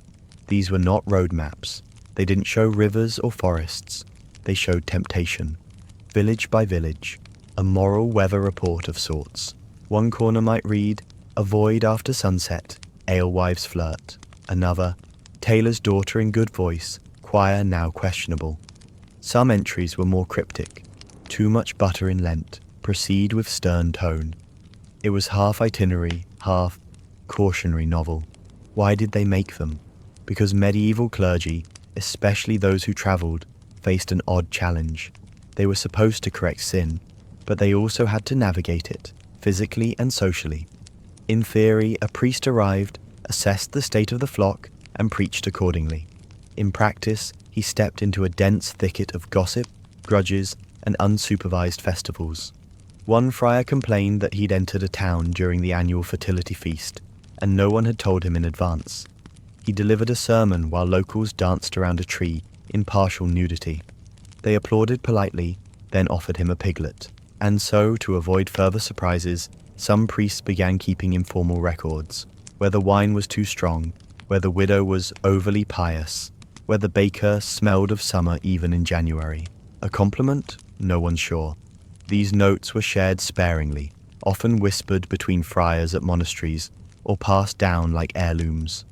These were not road maps. They didn't show rivers or forests. They showed temptation. Village by village, a moral weather report of sorts. One corner might read, "Avoid after sunset, alewives flirt." Another, "Tailor's daughter in good voice, choir now questionable." Some entries were more cryptic. "Too much butter in Lent, proceed with stern tone." It was half itinerary, half cautionary novel. Why did they make them? Because medieval clergy, especially those who travelled, faced an odd challenge. They were supposed to correct sin, but they also had to navigate it, physically and socially. In theory, a priest arrived, assessed the state of the flock, and preached accordingly. In practice, he stepped into a dense thicket of gossip, grudges, and unsupervised festivals. One friar complained that he'd entered a town during the annual fertility feast, and no one had told him in advance. He delivered a sermon while locals danced around a tree in partial nudity. They applauded politely, then offered him a piglet. And so, to avoid further surprises, some priests began keeping informal records, where the wine was too strong, where the widow was overly pious, where the baker smelled of summer even in January. A compliment? No one's sure. These notes were shared sparingly, often whispered between friars at monasteries, or passed down like heirlooms.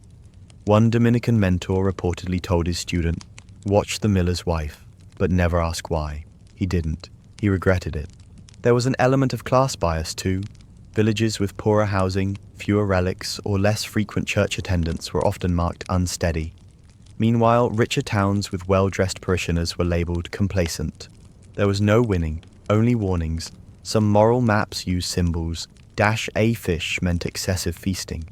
One Dominican mentor reportedly told his student, "Watch the miller's wife, but never ask why." He didn't. He regretted it. There was an element of class bias too. Villages with poorer housing, fewer relics, or less frequent church attendance were often marked unsteady. Meanwhile, richer towns with well-dressed parishioners were labelled complacent. There was no winning, only warnings. Some moral maps used symbols. -a fish meant excessive feasting.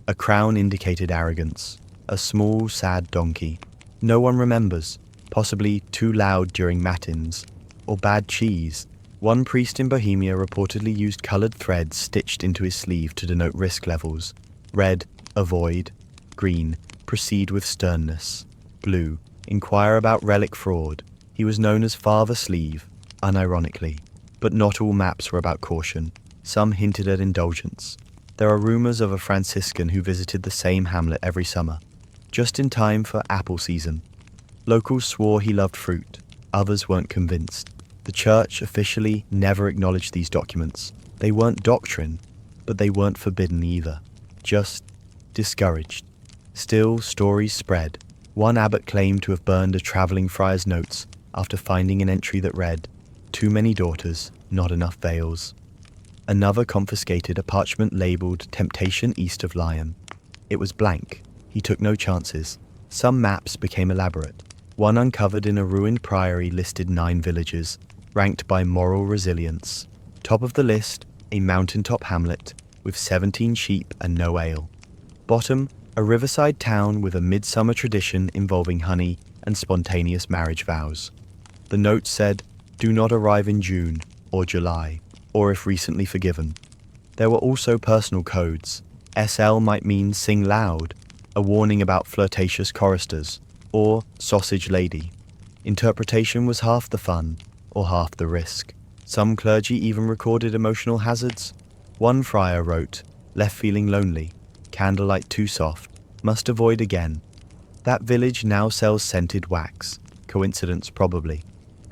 A crown indicated arrogance. A small, sad donkey. No one remembers. Possibly too loud during matins, or bad cheese. One priest in Bohemia reportedly used coloured threads stitched into his sleeve to denote risk levels. Red, avoid. Green, proceed with sternness. Blue, inquire about relic fraud. He was known as Father Sleeve, unironically. But not all maps were about caution. Some hinted at indulgence. There are rumours of a Franciscan who visited the same hamlet every summer, just in time for apple season. Locals swore he loved fruit. Others weren't convinced. The church officially never acknowledged these documents. They weren't doctrine, but they weren't forbidden either. Just discouraged. Still, stories spread. One abbot claimed to have burned a travelling friar's notes after finding an entry that read, "Too many daughters, not enough veils." Another confiscated a parchment labelled "Temptation East of Lion." It was blank. He took no chances. Some maps became elaborate. One uncovered in a ruined priory listed 9 villages, ranked by moral resilience. Top of the list, a mountaintop hamlet with 17 sheep and no ale. Bottom, a riverside town with a midsummer tradition involving honey and spontaneous marriage vows. The note said, "Do not arrive in June or July, or if recently forgiven." There were also personal codes. SL might mean sing loud, a warning about flirtatious choristers, or sausage lady. Interpretation was half the fun, or half the risk. Some clergy even recorded emotional hazards. One friar wrote, "Left feeling lonely, candlelight too soft, must avoid again." That village now sells scented wax. Coincidence probably.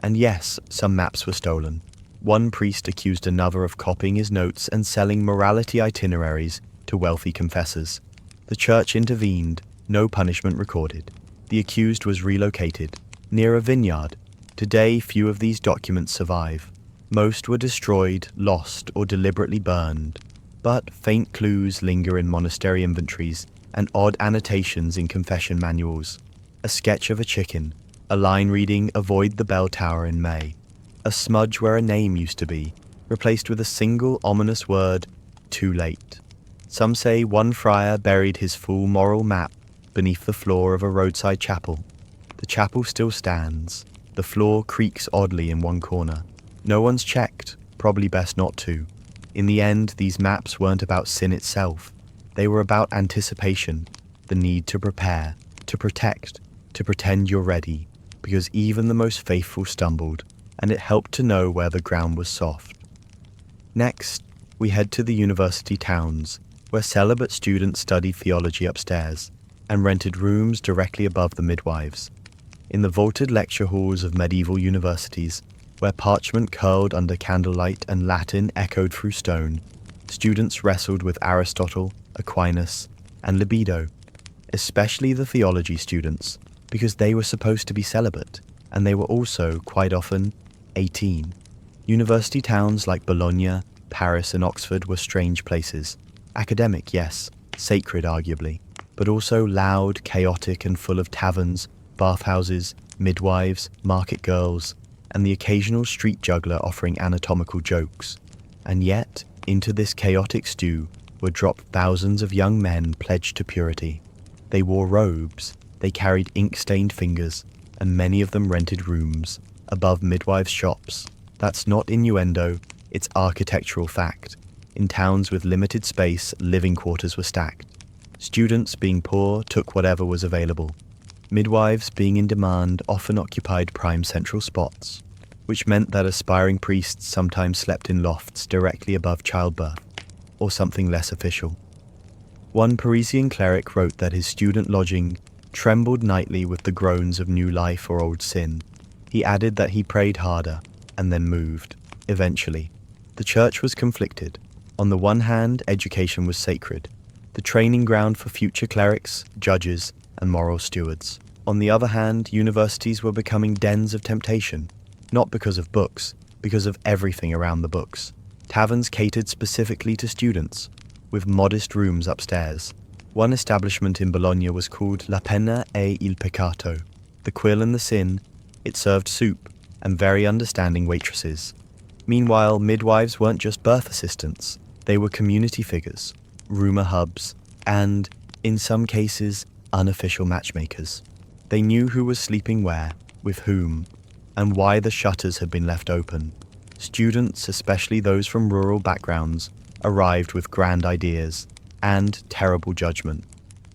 And yes, some maps were stolen. One priest accused another of copying his notes and selling morality itineraries to wealthy confessors. The church intervened, no punishment recorded. The accused was relocated, near a vineyard. Today, few of these documents survive. Most were destroyed, lost, or deliberately burned. But faint clues linger in monastery inventories and odd annotations in confession manuals. A sketch of a chicken, a line reading "Avoid the bell tower in May," a smudge where a name used to be, replaced with a single ominous word, "Too late." Some say one friar buried his full moral map beneath the floor of a roadside chapel. The chapel still stands, The floor creaks oddly in one corner. No one's checked, probably best not to. In the end, these maps weren't about sin itself. They were about anticipation, the need to prepare, to protect, to pretend you're ready, because even the most faithful stumbled, and it helped to know where the ground was soft. Next, we head to the university towns, where celibate students studied theology upstairs, and rented rooms directly above the midwives. In the vaulted lecture halls of medieval universities, where parchment curled under candlelight and Latin echoed through stone, students wrestled with Aristotle, Aquinas, and libido, especially the theology students, because they were supposed to be celibate, and they were also, quite often, 18. University towns like Bologna, Paris, and Oxford were strange places. Academic, yes, sacred arguably, but also loud, chaotic, and full of taverns, bathhouses, midwives, market girls, and the occasional street juggler offering anatomical jokes. And yet, into this chaotic stew were dropped thousands of young men pledged to purity. They wore robes, they carried ink-stained fingers, and many of them rented rooms above midwives' shops. That's not innuendo, it's architectural fact. In towns with limited space, living quarters were stacked. Students, being poor, took whatever was available. Midwives, being in demand, often occupied prime central spots, which meant that aspiring priests sometimes slept in lofts directly above childbirth, or something less official. One Parisian cleric wrote that his student lodging trembled nightly with the groans of new life or old sin. He added that he prayed harder, and then moved, eventually. The church was conflicted. On the one hand, education was sacred, the training ground for future clerics, judges, and moral stewards. On the other hand, universities were becoming dens of temptation, not because of books, because of everything around the books. Taverns catered specifically to students, with modest rooms upstairs. One establishment in Bologna was called La Pena e il Peccato, the quill and the sin. It served soup and very understanding waitresses. Meanwhile, midwives weren't just birth assistants, they were community figures, rumor hubs, and, in some cases, unofficial matchmakers. They knew who was sleeping where, with whom, and why the shutters had been left open. Students, especially those from rural backgrounds, arrived with grand ideas and terrible judgment.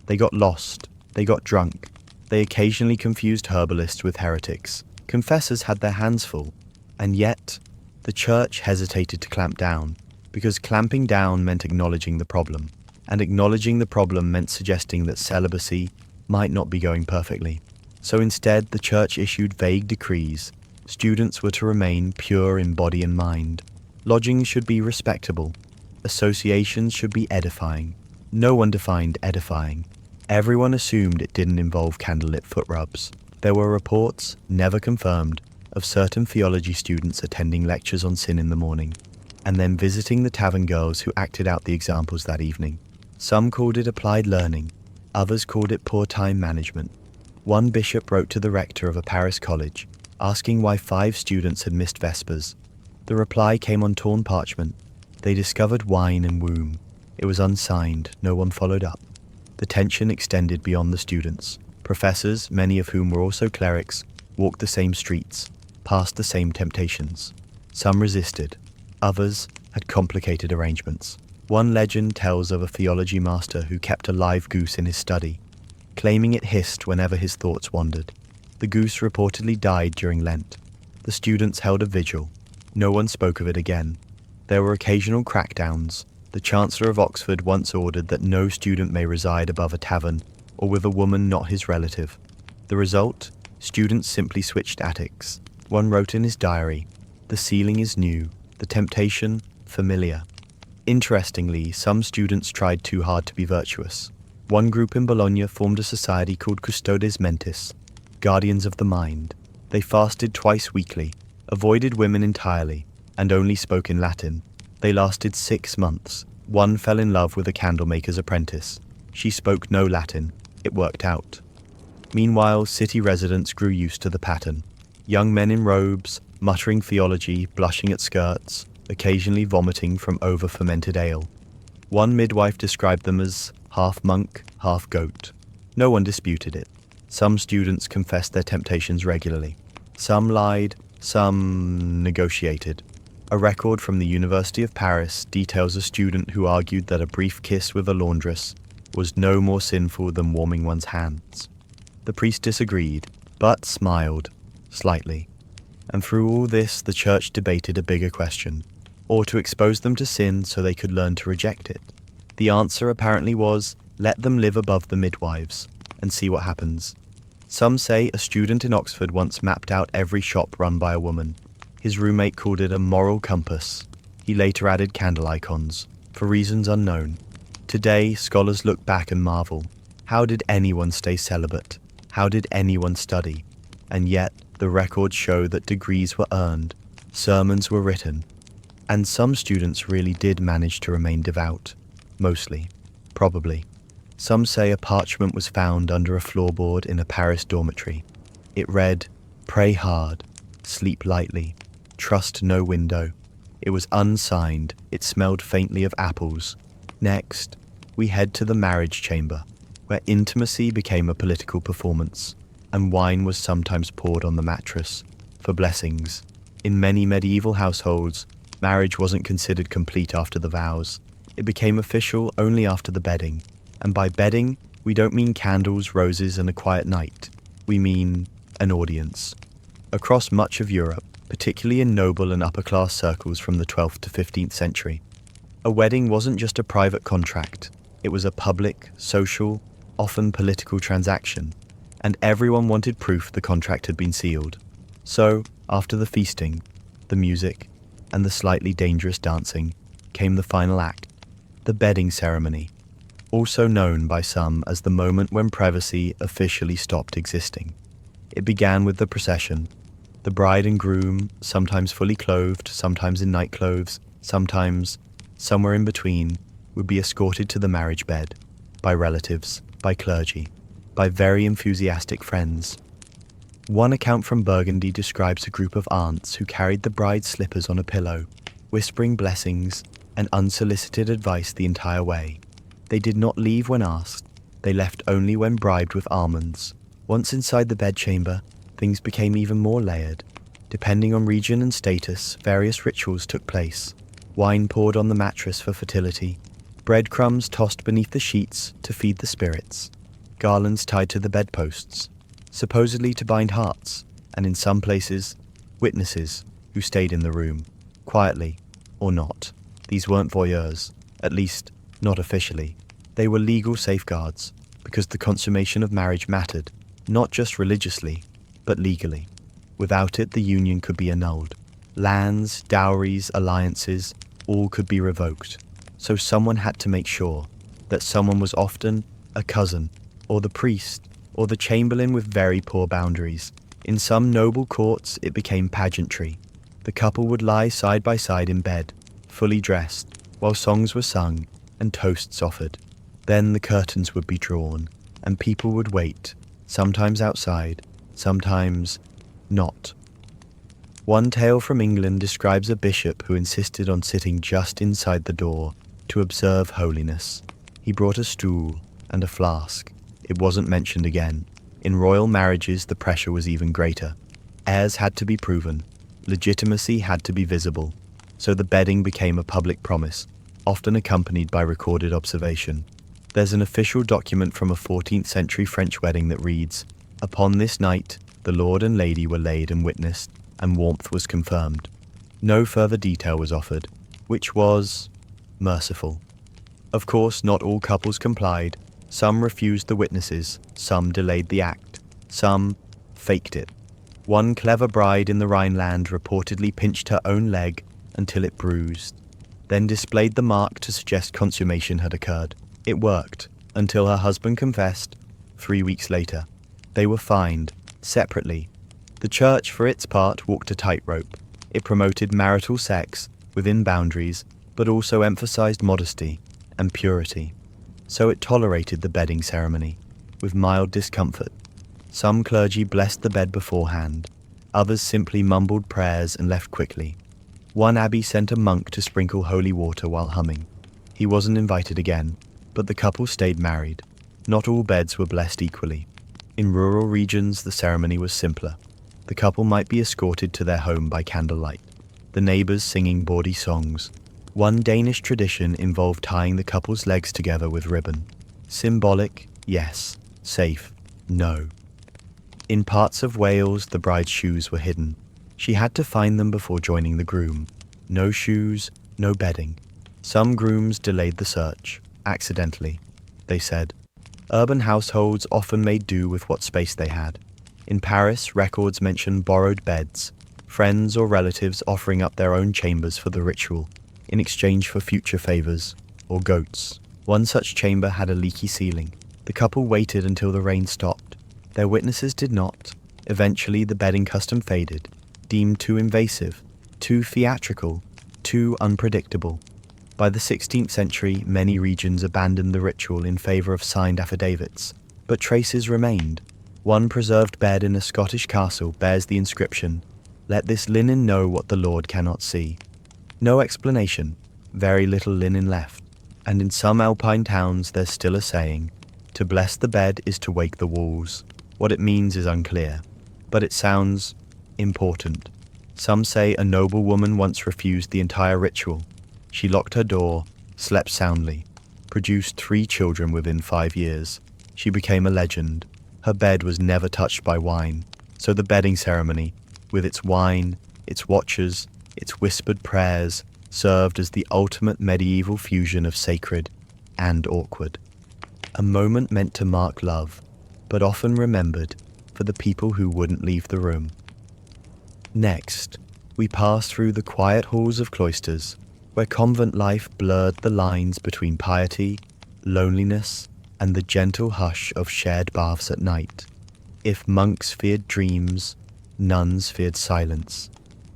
They got lost, they got drunk, they occasionally confused herbalists with heretics. Confessors had their hands full, and yet the church hesitated to clamp down, because clamping down meant acknowledging the problem, and acknowledging the problem meant suggesting that celibacy might not be going perfectly. So instead, the church issued vague decrees. Students were to remain pure in body and mind. Lodgings should be respectable. Associations should be edifying. No one defined edifying. Everyone assumed it didn't involve candlelit foot rubs. There were reports, never confirmed, of certain theology students attending lectures on sin in the morning, and then visiting the tavern girls who acted out the examples that evening. Some called it applied learning, others called it poor time management. One bishop wrote to the rector of a Paris college, asking why 5 students had missed Vespers. The reply came on torn parchment. They discovered wine and womb. It was unsigned, no one followed up. The tension extended beyond the students. Professors, many of whom were also clerics, walked the same streets, passed the same temptations. Some resisted, others had complicated arrangements. One legend tells of a theology master who kept a live goose in his study, claiming it hissed whenever his thoughts wandered. The goose reportedly died during Lent. The students held a vigil. No one spoke of it again. There were occasional crackdowns. The Chancellor of Oxford once ordered that no student may reside above a tavern or with a woman not his relative. The result? Students simply switched attics. One wrote in his diary, "The ceiling is new, the temptation familiar." Interestingly, some students tried too hard to be virtuous. One group in Bologna formed a society called Custodes Mentis, guardians of the mind. They fasted twice weekly, avoided women entirely, and only spoke in Latin. They lasted 6 months. One fell in love with a candlemaker's apprentice. She spoke no Latin. It worked out. Meanwhile, city residents grew used to the pattern. Young men in robes, muttering theology, blushing at skirts, occasionally vomiting from over-fermented ale. One midwife described them as half monk, half goat. No one disputed it. Some students confessed their temptations regularly. Some lied, some negotiated. A record from the University of Paris details a student who argued that a brief kiss with a laundress was no more sinful than warming one's hands. The priest disagreed, but smiled, slightly. And through all this, the church debated a bigger question, or to expose them to sin so they could learn to reject it. The answer apparently was, let them live above the midwives, and see what happens. Some say a student in Oxford once mapped out every shop run by a woman. His roommate called it a moral compass. He later added candle icons, for reasons unknown. Today, scholars look back and marvel. How did anyone stay celibate? How did anyone study? And yet, the records show that degrees were earned, sermons were written, and some students really did manage to remain devout. Mostly. Probably. Some say a parchment was found under a floorboard in a Paris dormitory. It read, "Pray hard, sleep lightly, trust no window." It was unsigned, it smelled faintly of apples. Next, we head to the marriage chamber, where intimacy became a political performance, and wine was sometimes poured on the mattress, for blessings. In many medieval households, marriage wasn't considered complete after the vows. It became official only after the bedding. And by bedding, we don't mean candles, roses, and a quiet night. We mean an audience. Across much of Europe, particularly in noble and upper-class circles from the 12th to 15th century, a wedding wasn't just a private contract. It was a public, social, often political transaction, and everyone wanted proof the contract had been sealed. So, after the feasting, the music, and the slightly dangerous dancing, came the final act, the bedding ceremony, also known by some as the moment when privacy officially stopped existing. It began with the procession. The bride and groom, sometimes fully clothed, sometimes in nightclothes, sometimes somewhere in between, would be escorted to the marriage bed by relatives, by clergy, by very enthusiastic friends. One account from Burgundy describes a group of aunts who carried the bride's slippers on a pillow, whispering blessings and unsolicited advice the entire way. They did not leave when asked, they left only when bribed with almonds. Once inside the bedchamber, things became even more layered. Depending on region and status, various rituals took place. Wine poured on the mattress for fertility, breadcrumbs tossed beneath the sheets to feed the spirits, garlands tied to the bedposts, supposedly to bind hearts, and in some places, witnesses who stayed in the room, quietly or not. These weren't voyeurs, at least not officially. They were legal safeguards, because the consummation of marriage mattered, not just religiously, but legally. Without it, the union could be annulled. Lands, dowries, alliances, all could be revoked. So someone had to make sure that someone was often a cousin, or the priest, or the chamberlain with very poor boundaries. In some noble courts, it became pageantry. The couple would lie side by side in bed, fully dressed, while songs were sung and toasts offered. Then the curtains would be drawn, and people would wait, sometimes outside, sometimes not. One tale from England describes a bishop who insisted on sitting just inside the door to observe holiness. He brought a stool and a flask. It wasn't mentioned again. In royal marriages, the pressure was even greater. Heirs had to be proven. Legitimacy had to be visible. So the bedding became a public promise, often accompanied by recorded observation. There's an official document from a 14th century French wedding that reads, "Upon this night, the lord and lady were laid and witnessed, and warmth was confirmed." No further detail was offered, which was merciful. Of course, not all couples complied. Some refused the witnesses, some delayed the act, some faked it. One clever bride in the Rhineland reportedly pinched her own leg until it bruised, then displayed the mark to suggest consummation had occurred. It worked, until her husband confessed 3 weeks later. They were fined, separately. The church, for its part, walked a tightrope. It promoted marital sex within boundaries, but also emphasized modesty and purity. So it tolerated the bedding ceremony, with mild discomfort. Some clergy blessed the bed beforehand. Others simply mumbled prayers and left quickly. One abbey sent a monk to sprinkle holy water while humming. He wasn't invited again, but the couple stayed married. Not all beds were blessed equally. In rural regions, the ceremony was simpler. The couple might be escorted to their home by candlelight, the neighbors singing bawdy songs. One Danish tradition involved tying the couple's legs together with ribbon. Symbolic, yes. Safe, no. In parts of Wales, the bride's shoes were hidden. She had to find them before joining the groom. No shoes, no bedding. Some grooms delayed the search, accidentally, they said. Urban households often made do with what space they had. In Paris, records mention borrowed beds, friends or relatives offering up their own chambers for the ritual, in exchange for future favors, or goats. One such chamber had a leaky ceiling. The couple waited until the rain stopped. Their witnesses did not. Eventually, the bedding custom faded, deemed too invasive, too theatrical, too unpredictable. By the 16th century, many regions abandoned the ritual in favor of signed affidavits, but traces remained. One preserved bed in a Scottish castle bears the inscription, "Let this linen know what the Lord cannot see." No explanation, very little linen left, and in some alpine towns there's still a saying, "To bless the bed is to wake the walls." What it means is unclear, but it sounds important. Some say a noble woman once refused the entire ritual. She locked her door, slept soundly, produced 3 children within 5 years. She became a legend. Her bed was never touched by wine, so the bedding ceremony, with its wine, its watchers, its whispered prayers, served as the ultimate medieval fusion of sacred and awkward. A moment meant to mark love, but often remembered for the people who wouldn't leave the room. Next, we pass through the quiet halls of cloisters, where convent life blurred the lines between piety, loneliness, and the gentle hush of shared baths at night. If monks feared dreams, nuns feared silence,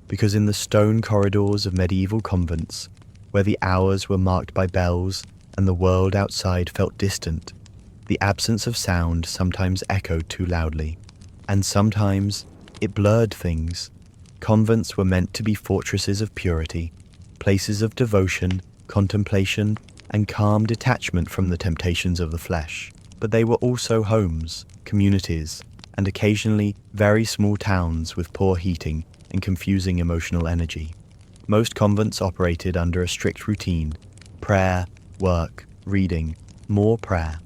because in the stone corridors of medieval convents, where the hours were marked by bells and the world outside felt distant, the absence of sound sometimes echoed too loudly, and sometimes it blurred things. Convents were meant to be fortresses of purity, places of devotion, contemplation, and calm detachment from the temptations of the flesh. But they were also homes, communities, and occasionally very small towns with poor heating and confusing emotional energy. Most convents operated under a strict routine: prayer, work, reading, more prayer.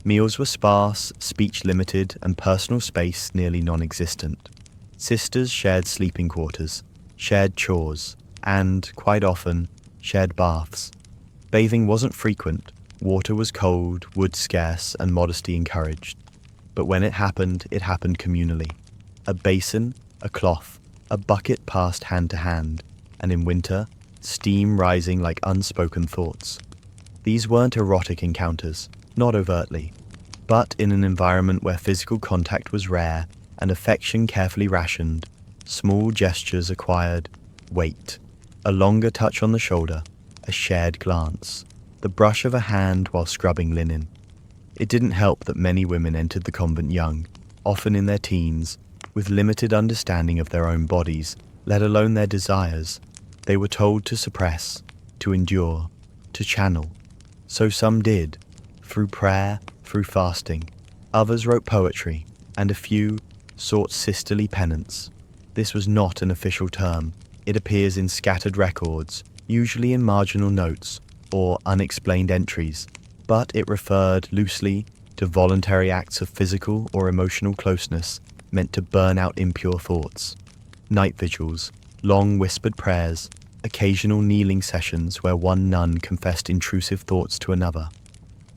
Meals were sparse, speech limited, and personal space nearly non-existent. Sisters shared sleeping quarters, shared chores, and, quite often, shared baths. Bathing wasn't frequent, water was cold, wood scarce, and modesty encouraged. But when it happened communally. A basin, a cloth, a bucket passed hand to hand, and in winter, steam rising like unspoken thoughts. These weren't erotic encounters, not overtly, but in an environment where physical contact was rare and affection carefully rationed, small gestures acquired weight. A longer touch on the shoulder, a shared glance, the brush of a hand while scrubbing linen. It didn't help that many women entered the convent young, often in their teens, with limited understanding of their own bodies, let alone their desires. They were told to suppress, to endure, to channel. So some did, through prayer, through fasting. Others wrote poetry, and a few sought sisterly penance. This was not an official term. It appears in scattered records, usually in marginal notes or unexplained entries, but it referred loosely to voluntary acts of physical or emotional closeness meant to burn out impure thoughts. Night vigils, long whispered prayers, occasional kneeling sessions where one nun confessed intrusive thoughts to another,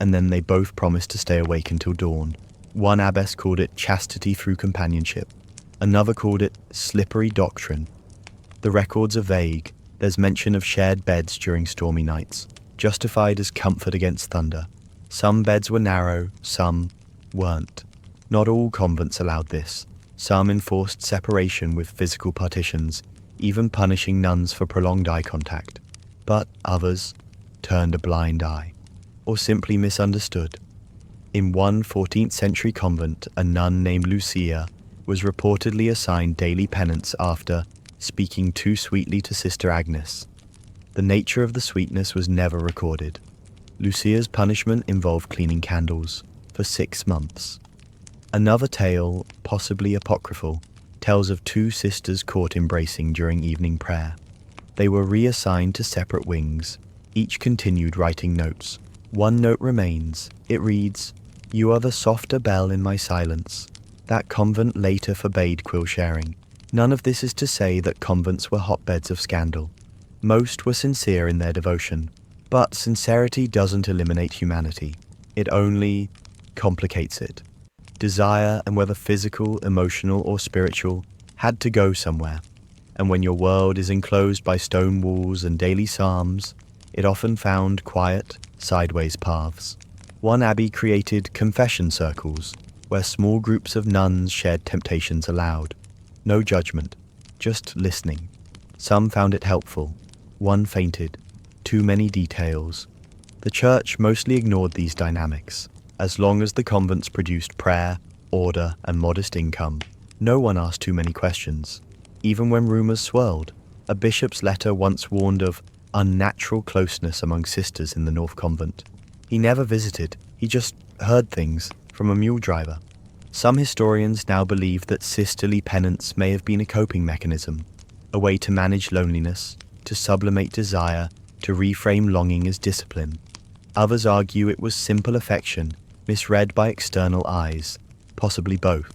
and then they both promised to stay awake until dawn. One abbess called it chastity through companionship. Another called it slippery doctrine. The records are vague. There's mention of shared beds during stormy nights, justified as comfort against thunder. Some beds were narrow, some weren't. Not all convents allowed this. Some enforced separation with physical partitions, even punishing nuns for prolonged eye contact. But others turned a blind eye, or simply misunderstood. In one 14th century convent, a nun named Lucia was reportedly assigned daily penance after speaking too sweetly to Sister Agnes. The nature of the sweetness was never recorded. Lucia's punishment involved cleaning candles for 6 months. Another tale, possibly apocryphal, tells of two sisters caught embracing during evening prayer. They were reassigned to separate wings. Each continued writing notes. One note remains. It reads, "You are the softer bell in my silence." That convent later forbade quill sharing. None of this is to say that convents were hotbeds of scandal. Most were sincere in their devotion. But sincerity doesn't eliminate humanity. It only complicates it. Desire, and whether physical, emotional, or spiritual, had to go somewhere. And when your world is enclosed by stone walls and daily psalms, it often found quiet, sideways paths. One abbey created confession circles, where small groups of nuns shared temptations aloud. No judgment, just listening. Some found it helpful. One fainted. Too many details. The church mostly ignored these dynamics. As long as the convents produced prayer, order, and modest income, no one asked too many questions. Even when rumors swirled, a bishop's letter once warned of unnatural closeness among sisters in the North Convent. He never visited, he just heard things from a mule driver. Some historians now believe that sisterly penance may have been a coping mechanism, a way to manage loneliness, to sublimate desire, to reframe longing as discipline. Others argue it was simple affection, misread by external eyes, possibly both.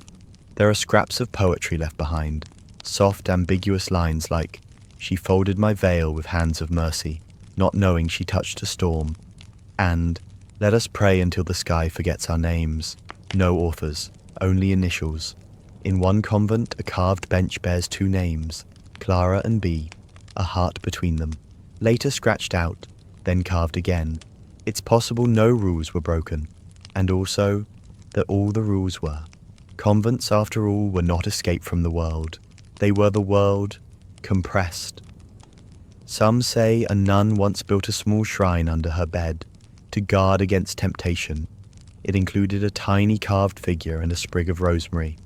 There are scraps of poetry left behind, soft, ambiguous lines like, "She folded my veil with hands of mercy, not knowing she touched a storm," and "Let us pray until the sky forgets our names." No authors, only initials. In one convent, a carved bench bears two names, Clara and B, a heart between them. Later scratched out, then carved again. It's possible no rules were broken, and also that all the rules were. Convents, after all, were not escape from the world. They were the world, compressed. Some say a nun once built a small shrine under her bed to guard against temptation. It included a tiny carved figure and a sprig of rosemary.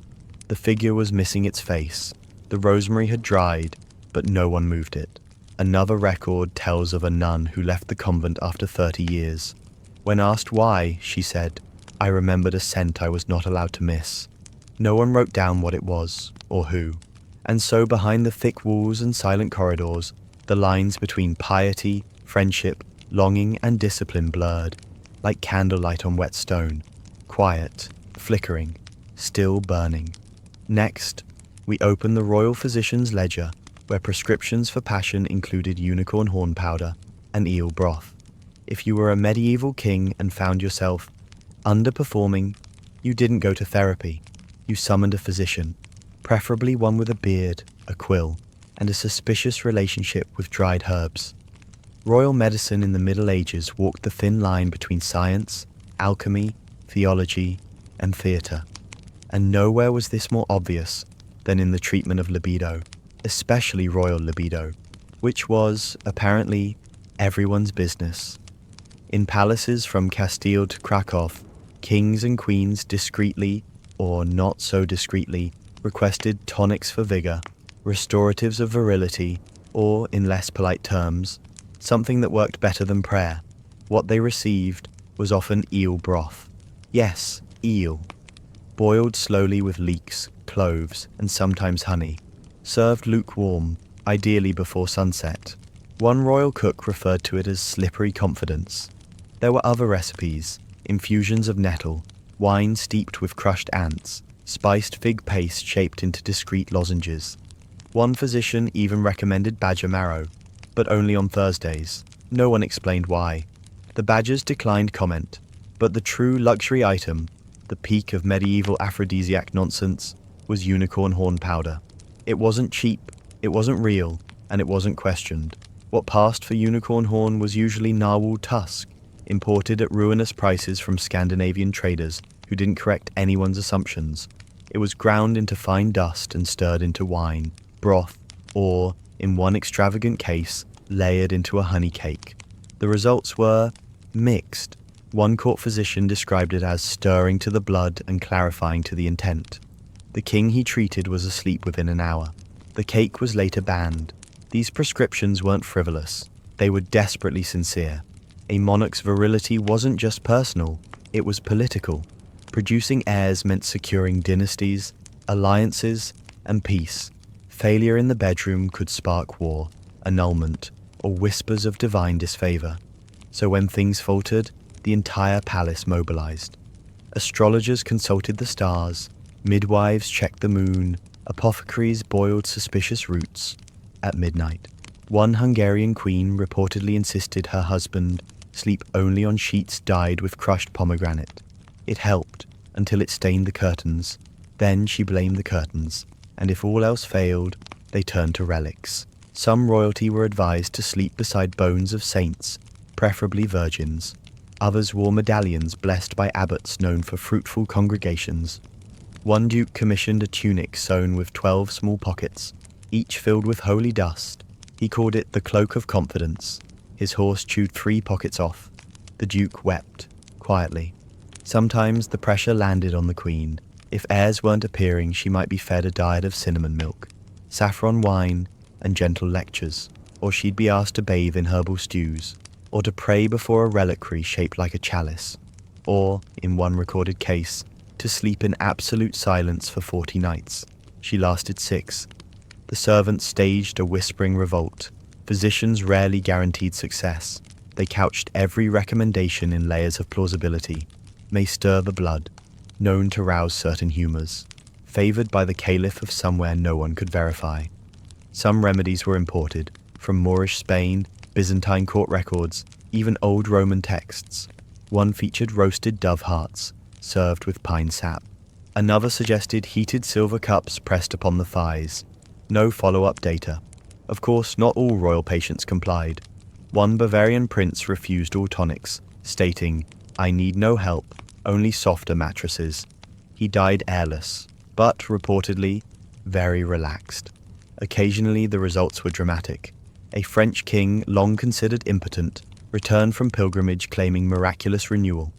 The figure was missing its face. The rosemary had dried, but no one moved it. Another record tells of a nun who left the convent after 30 years. When asked why, she said, "I remembered a scent I was not allowed to miss." No one wrote down what it was, or who. And so behind the thick walls and silent corridors, the lines between piety, friendship, longing, and discipline blurred, like candlelight on wet stone, quiet, flickering, still burning. Next, we open the royal physician's ledger, where prescriptions for passion included unicorn horn powder and eel broth. If you were a medieval king and found yourself underperforming, you didn't go to therapy. You summoned a physician, preferably one with a beard, a quill, and a suspicious relationship with dried herbs. Royal medicine in the Middle Ages walked the thin line between science, alchemy, theology, and theatre. And nowhere was this more obvious than in the treatment of libido, especially royal libido, which was, apparently, everyone's business. In palaces from Castile to Crackle, kings and queens discreetly, or not so discreetly, requested tonics for vigor, restoratives of virility, or, in less polite terms, something that worked better than prayer. What they received was often eel broth. Yes, eel. Boiled slowly with leeks, cloves, and sometimes honey. Served lukewarm, ideally before sunset. One royal cook referred to it as slippery confidence. There were other recipes, infusions of nettle, wine steeped with crushed ants, spiced fig paste shaped into discreet lozenges. One physician even recommended badger marrow, but only on Thursdays. No one explained why. The badgers declined comment, but the true luxury item, the peak of medieval aphrodisiac nonsense, was unicorn horn powder. It wasn't cheap, it wasn't real, and it wasn't questioned. What passed for unicorn horn was usually narwhal tusk, imported at ruinous prices from Scandinavian traders who didn't correct anyone's assumptions. It was ground into fine dust and stirred into wine, broth, or, in one extravagant case, layered into a honey cake. The results were mixed. One court physician described it as stirring to the blood and clarifying to the intent. The king he treated was asleep within an hour. The cake was later banned. These prescriptions weren't frivolous. They were desperately sincere. A monarch's virility wasn't just personal, it was political. Producing heirs meant securing dynasties, alliances, and peace. Failure in the bedroom could spark war, annulment, or whispers of divine disfavor. So when things faltered, the entire palace mobilized. Astrologers consulted the stars, midwives checked the moon, apothecaries boiled suspicious roots. At midnight, one Hungarian queen reportedly insisted her husband sleep only on sheets dyed with crushed pomegranate. It helped until it stained the curtains. Then she blamed the curtains, and if all else failed, they turned to relics. Some royalty were advised to sleep beside bones of saints, preferably virgins. Others wore medallions blessed by abbots known for fruitful congregations. One duke commissioned a tunic sewn with 12 small pockets, each filled with holy dust. He called it the Cloak of Confidence. His horse chewed 3 pockets off. The duke wept, quietly. Sometimes the pressure landed on the queen. If heirs weren't appearing, she might be fed a diet of cinnamon milk, saffron wine, and gentle lectures, or she'd be asked to bathe in herbal stews, or to pray before a reliquary shaped like a chalice, or, in one recorded case, to sleep in absolute silence for 40 nights. She lasted 6. The servants staged a whispering revolt. Physicians rarely guaranteed success. They couched every recommendation in layers of plausibility. May stir the blood, known to rouse certain humors, favored by the caliph of somewhere no one could verify. Some remedies were imported, from Moorish Spain, Byzantine court records, even old Roman texts. One featured roasted dove hearts, served with pine sap. Another suggested heated silver cups pressed upon the thighs. No follow-up data. Of course, not all royal patients complied. One Bavarian prince refused all tonics, stating, "I need no help, only softer mattresses." He died airless, but, reportedly, very relaxed. Occasionally the results were dramatic. A French king, long considered impotent, returned from pilgrimage claiming miraculous renewal.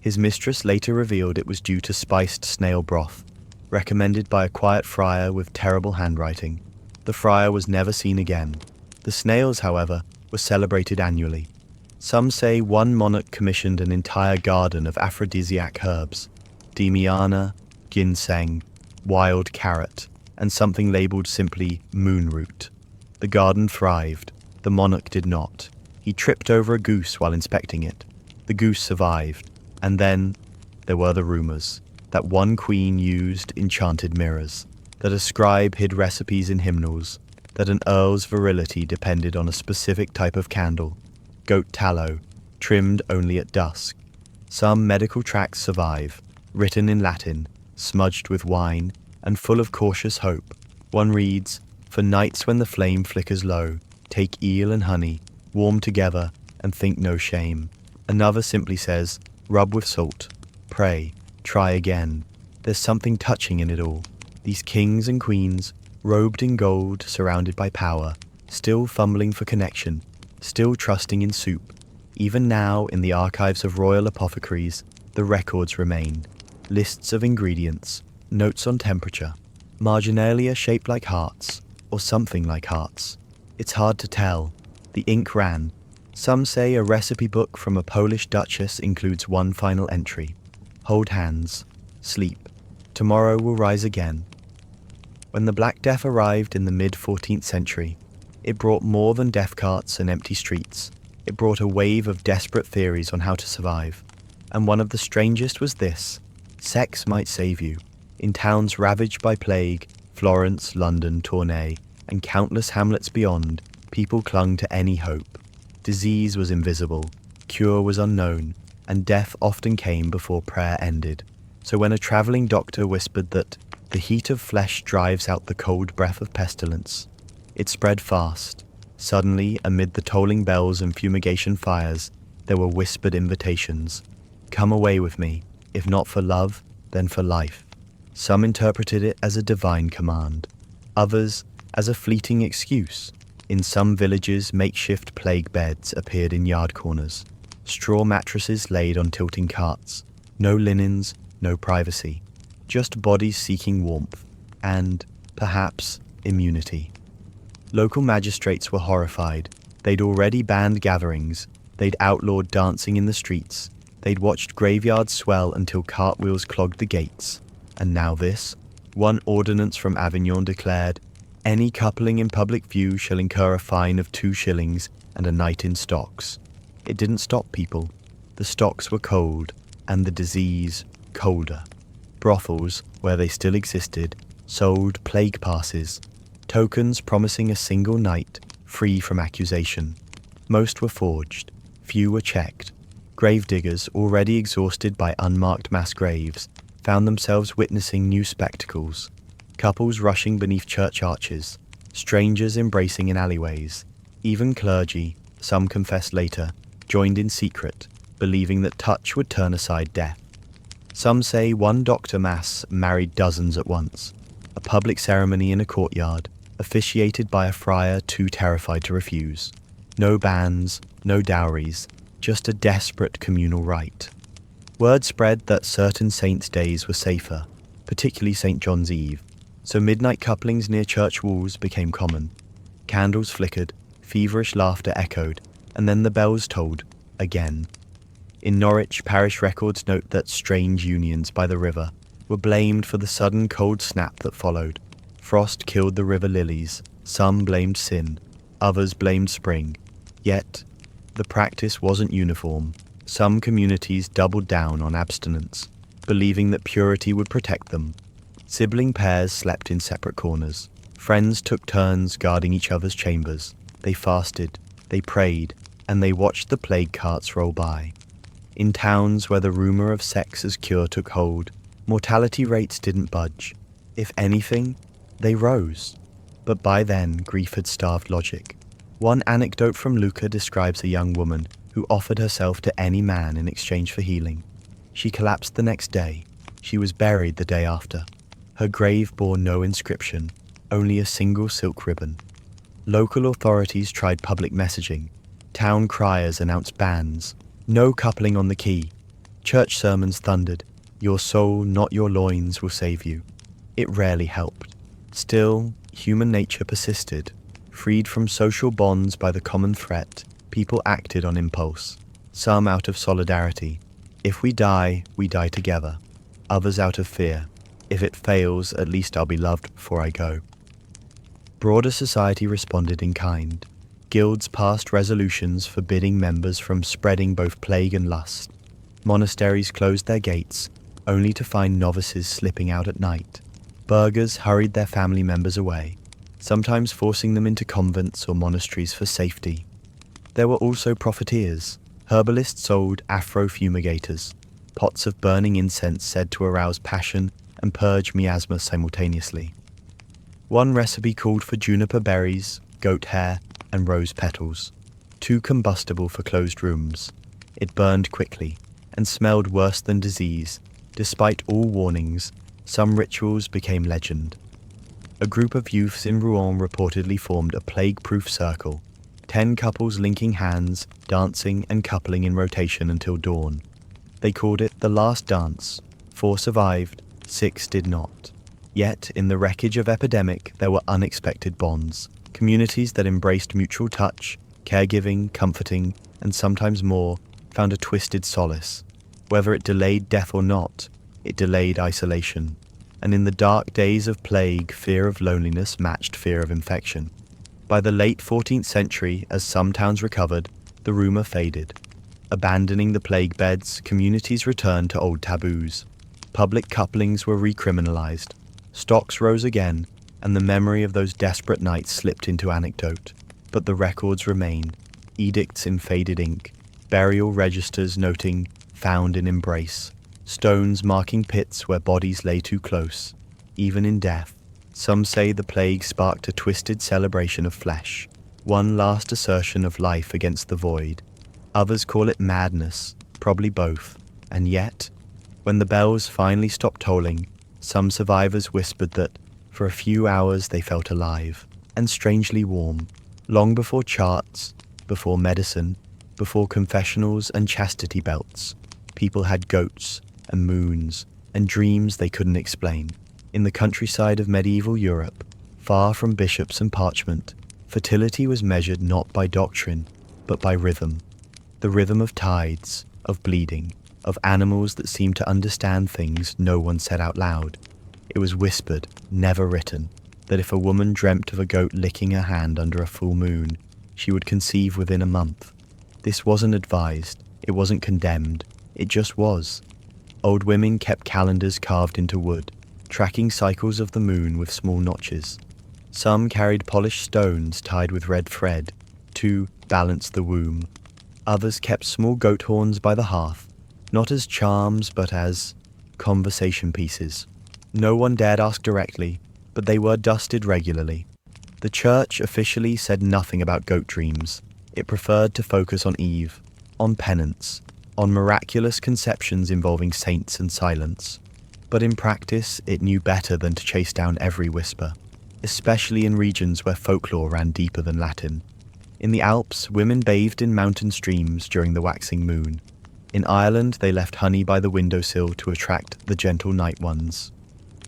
His mistress later revealed it was due to spiced snail broth, recommended by a quiet friar with terrible handwriting. The friar was never seen again. The snails, however, were celebrated annually. Some say one monarch commissioned an entire garden of aphrodisiac herbs, demiana, ginseng, wild carrot, and something labeled simply moonroot. The garden thrived. The monarch did not. He tripped over a goose while inspecting it. The goose survived. And then there were the rumors that one queen used enchanted mirrors, that a scribe hid recipes in hymnals, that an earl's virility depended on a specific type of candle, goat tallow, trimmed only at dusk. Some medical tracts survive, written in Latin, smudged with wine, and full of cautious hope. One reads, "For nights when the flame flickers low, take eel and honey, warm together, and think no shame." Another simply says, "Rub with salt, pray, try again." There's something touching in it all. These kings and queens, robed in gold, surrounded by power, still fumbling for connection, still trusting in soup. Even now, in the archives of royal apothecaries, the records remain. Lists of ingredients, notes on temperature, marginalia shaped like hearts, or something like hearts. It's hard to tell. The ink ran. Some say a recipe book from a Polish duchess includes one final entry. Hold hands. Sleep. Tomorrow will rise again. When the Black Death arrived in the mid-14th century, it brought more than death carts and empty streets. It brought a wave of desperate theories on how to survive. And one of the strangest was this: sex might save you. In towns ravaged by plague, Florence, London, Tournai, and countless hamlets beyond, people clung to any hope. Disease was invisible, cure was unknown, and death often came before prayer ended. So when a traveling doctor whispered that the heat of flesh drives out the cold breath of pestilence, it spread fast. Suddenly, amid the tolling bells and fumigation fires, there were whispered invitations. Come away with me, if not for love, then for life. Some interpreted it as a divine command, others as a fleeting excuse. In some villages, makeshift plague beds appeared in yard corners, straw mattresses laid on tilting carts, no linens, no privacy, just bodies seeking warmth and, perhaps, immunity. Local magistrates were horrified. They'd already banned gatherings, they'd outlawed dancing in the streets, they'd watched graveyards swell until cartwheels clogged the gates. And now this? One ordinance from Avignon declared, "Any coupling in public view shall incur a fine of 2 shillings and a night in stocks." It didn't stop people. The stocks were cold, and the disease colder. Brothels, where they still existed, sold plague passes, tokens promising a single night free from accusation. Most were forged, few were checked. Gravediggers, already exhausted by unmarked mass graves, found themselves witnessing new spectacles. Couples rushing beneath church arches, strangers embracing in alleyways. Even clergy, some confessed later, joined in secret, believing that touch would turn aside death. Some say one Dr. Mass married dozens at once, a public ceremony in a courtyard, officiated by a friar too terrified to refuse. No banns, no dowries, just a desperate communal rite. Word spread that certain saints' days were safer, particularly St. John's Eve, so midnight couplings near church walls became common. Candles flickered, feverish laughter echoed, and then the bells tolled, again. In Norwich, parish records note that strange unions by the river were blamed for the sudden cold snap that followed. Frost killed the river lilies, some blamed sin, others blamed spring. Yet, the practice wasn't uniform. Some communities doubled down on abstinence, believing that purity would protect them. Sibling pairs slept in separate corners. Friends took turns guarding each other's chambers. They fasted, they prayed, and they watched the plague carts roll by. In towns where the rumor of sex as cure took hold, mortality rates didn't budge. If anything, they rose. But by then, grief had starved logic. One anecdote from Luca describes a young woman who offered herself to any man in exchange for healing. She collapsed the next day. She was buried the day after. Her grave bore no inscription, only a single silk ribbon. Local authorities tried public messaging. Town criers announced bans. No coupling on the quay. Church sermons thundered, "Your soul, not your loins, will save you." It rarely helped. Still, human nature persisted. Freed from social bonds by the common threat, people acted on impulse. Some out of solidarity. If we die together. Others out of fear. If it fails, at least I'll be loved before I go. Broader society responded in kind. Guilds passed resolutions forbidding members from spreading both plague and lust. Monasteries closed their gates, only to find novices slipping out at night. Burghers hurried their family members away, sometimes forcing them into convents or monasteries for safety. There were also profiteers. Herbalists sold afro-fumigators, pots of burning incense said to arouse passion and purge miasma simultaneously. One recipe called for juniper berries, goat hair, and rose petals, too combustible for closed rooms. It burned quickly and smelled worse than disease. Despite all warnings, some rituals became legend. A group of youths in Rouen reportedly formed a plague-proof circle, 10 couples linking hands, dancing and coupling in rotation until dawn. They called it the last dance. 4 survived, 6 did not. Yet, in the wreckage of epidemic, there were unexpected bonds. Communities that embraced mutual touch, caregiving, comforting, and sometimes more, found a twisted solace. Whether it delayed death or not, it delayed isolation. And in the dark days of plague, fear of loneliness matched fear of infection. By the late 14th century, as some towns recovered, the rumor faded. Abandoning the plague beds, communities returned to old taboos. Public couplings were recriminalized. Stocks rose again, and the memory of those desperate nights slipped into anecdote. But the records remain, edicts in faded ink, burial registers noting "found in embrace," stones marking pits where bodies lay too close. Even in death, some say the plague sparked a twisted celebration of flesh, one last assertion of life against the void. Others call it madness, probably both, and yet, when the bells finally stopped tolling, some survivors whispered that, for a few hours they felt alive, and strangely warm. Long before charts, before medicine, before confessionals and chastity belts, people had goats and moons and dreams they couldn't explain. In the countryside of medieval Europe, far from bishops and parchment, fertility was measured not by doctrine, but by rhythm. The rhythm of tides, of bleeding, of animals that seemed to understand things no one said out loud. It was whispered, never written, that if a woman dreamt of a goat licking her hand under a full moon, she would conceive within a month. This wasn't advised, it wasn't condemned, it just was. Old women kept calendars carved into wood, tracking cycles of the moon with small notches. Some carried polished stones tied with red thread to balance the womb. Others kept small goat horns by the hearth, not as charms but as conversation pieces. No one dared ask directly, but they were dusted regularly. The church officially said nothing about goat dreams. It preferred to focus on Eve, on penance, on miraculous conceptions involving saints and silence. But in practice, it knew better than to chase down every whisper, especially in regions where folklore ran deeper than Latin. In the Alps, women bathed in mountain streams during the waxing moon. In Ireland, they left honey by the windowsill to attract the gentle night ones.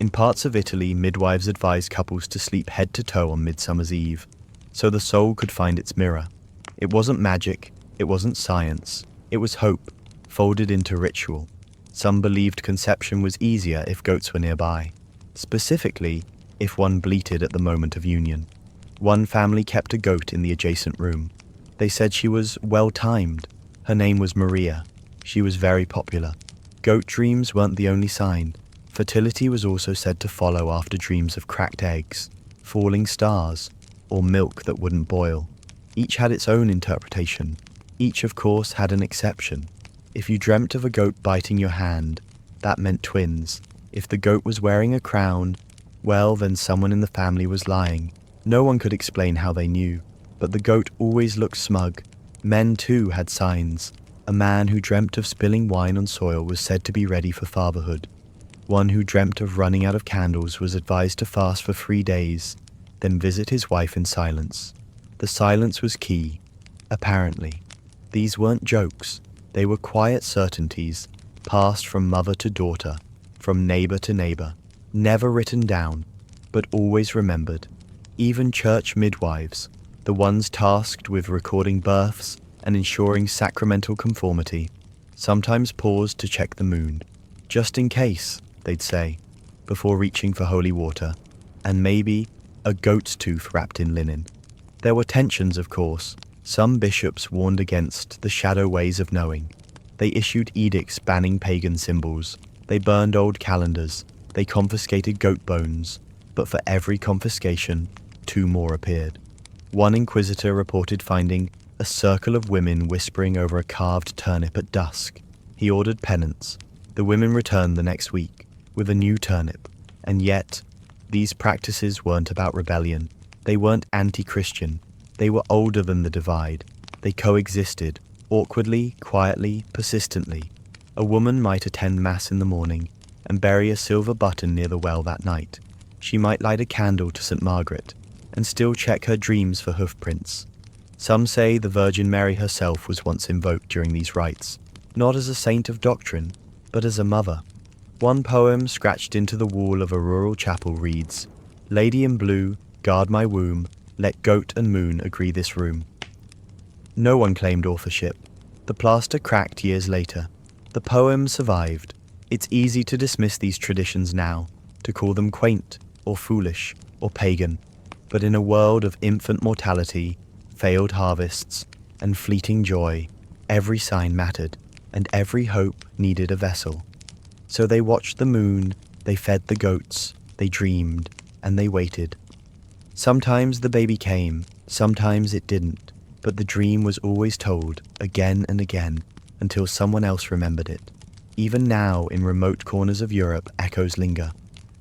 In parts of Italy, midwives advised couples to sleep head to toe on Midsummer's Eve, so the soul could find its mirror. It wasn't magic, it wasn't science, it was hope, folded into ritual. Some believed conception was easier if goats were nearby, specifically if one bleated at the moment of union. One family kept a goat in the adjacent room. They said she was well-timed. Her name was Maria. She was very popular. Goat dreams weren't the only sign. Fertility was also said to follow after dreams of cracked eggs, falling stars, or milk that wouldn't boil. Each had its own interpretation. Each, of course, had an exception. If you dreamt of a goat biting your hand, that meant twins. If the goat was wearing a crown, well, then someone in the family was lying. No one could explain how they knew, but the goat always looked smug. Men, too, had signs. A man who dreamt of spilling wine on soil was said to be ready for fatherhood. One who dreamt of running out of candles was advised to fast for 3 days, then visit his wife in silence. The silence was key, apparently. These weren't jokes. They were quiet certainties, passed from mother to daughter, from neighbor to neighbor, never written down, but always remembered. Even church midwives, the ones tasked with recording births and ensuring sacramental conformity, sometimes paused to check the moon. Just in case, they'd say, before reaching for holy water, and maybe a goat's tooth wrapped in linen. There were tensions, of course. Some bishops warned against the shadow ways of knowing. They issued edicts banning pagan symbols. They burned old calendars. They confiscated goat bones. But for every confiscation, 2 more appeared. One inquisitor reported finding a circle of women whispering over a carved turnip at dusk. He ordered penance. The women returned the next week with a new turnip. And yet, these practices weren't about rebellion. They weren't anti-Christian. They were older than the divide. They coexisted, awkwardly, quietly, persistently. A woman might attend Mass in the morning and bury a silver button near the well that night. She might light a candle to St. Margaret and still check her dreams for hoofprints. Some say the Virgin Mary herself was once invoked during these rites, not as a saint of doctrine, but as a mother. One poem scratched into the wall of a rural chapel reads, "Lady in blue, guard my womb, let goat and moon agree this room." No one claimed authorship. The plaster cracked years later. The poem survived. It's easy to dismiss these traditions now, to call them quaint, or foolish, or pagan. But in a world of infant mortality, failed harvests, and fleeting joy, every sign mattered, and every hope needed a vessel. So they watched the moon, they fed the goats, they dreamed, and they waited. Sometimes the baby came, sometimes it didn't, but the dream was always told, again and again, until someone else remembered it. Even now, in remote corners of Europe, echoes linger.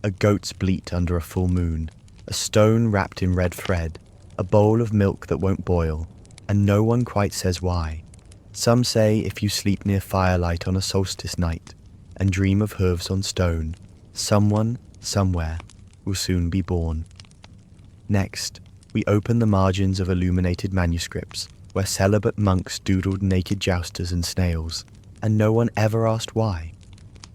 A goat's bleat under a full moon, a stone wrapped in red thread, a bowl of milk that won't boil, and no one quite says why. Some say if you sleep near firelight on a solstice night and dream of hooves on stone, someone, somewhere, will soon be born. Next, we open the margins of illuminated manuscripts where celibate monks doodled naked jousters and snails, and no one ever asked why.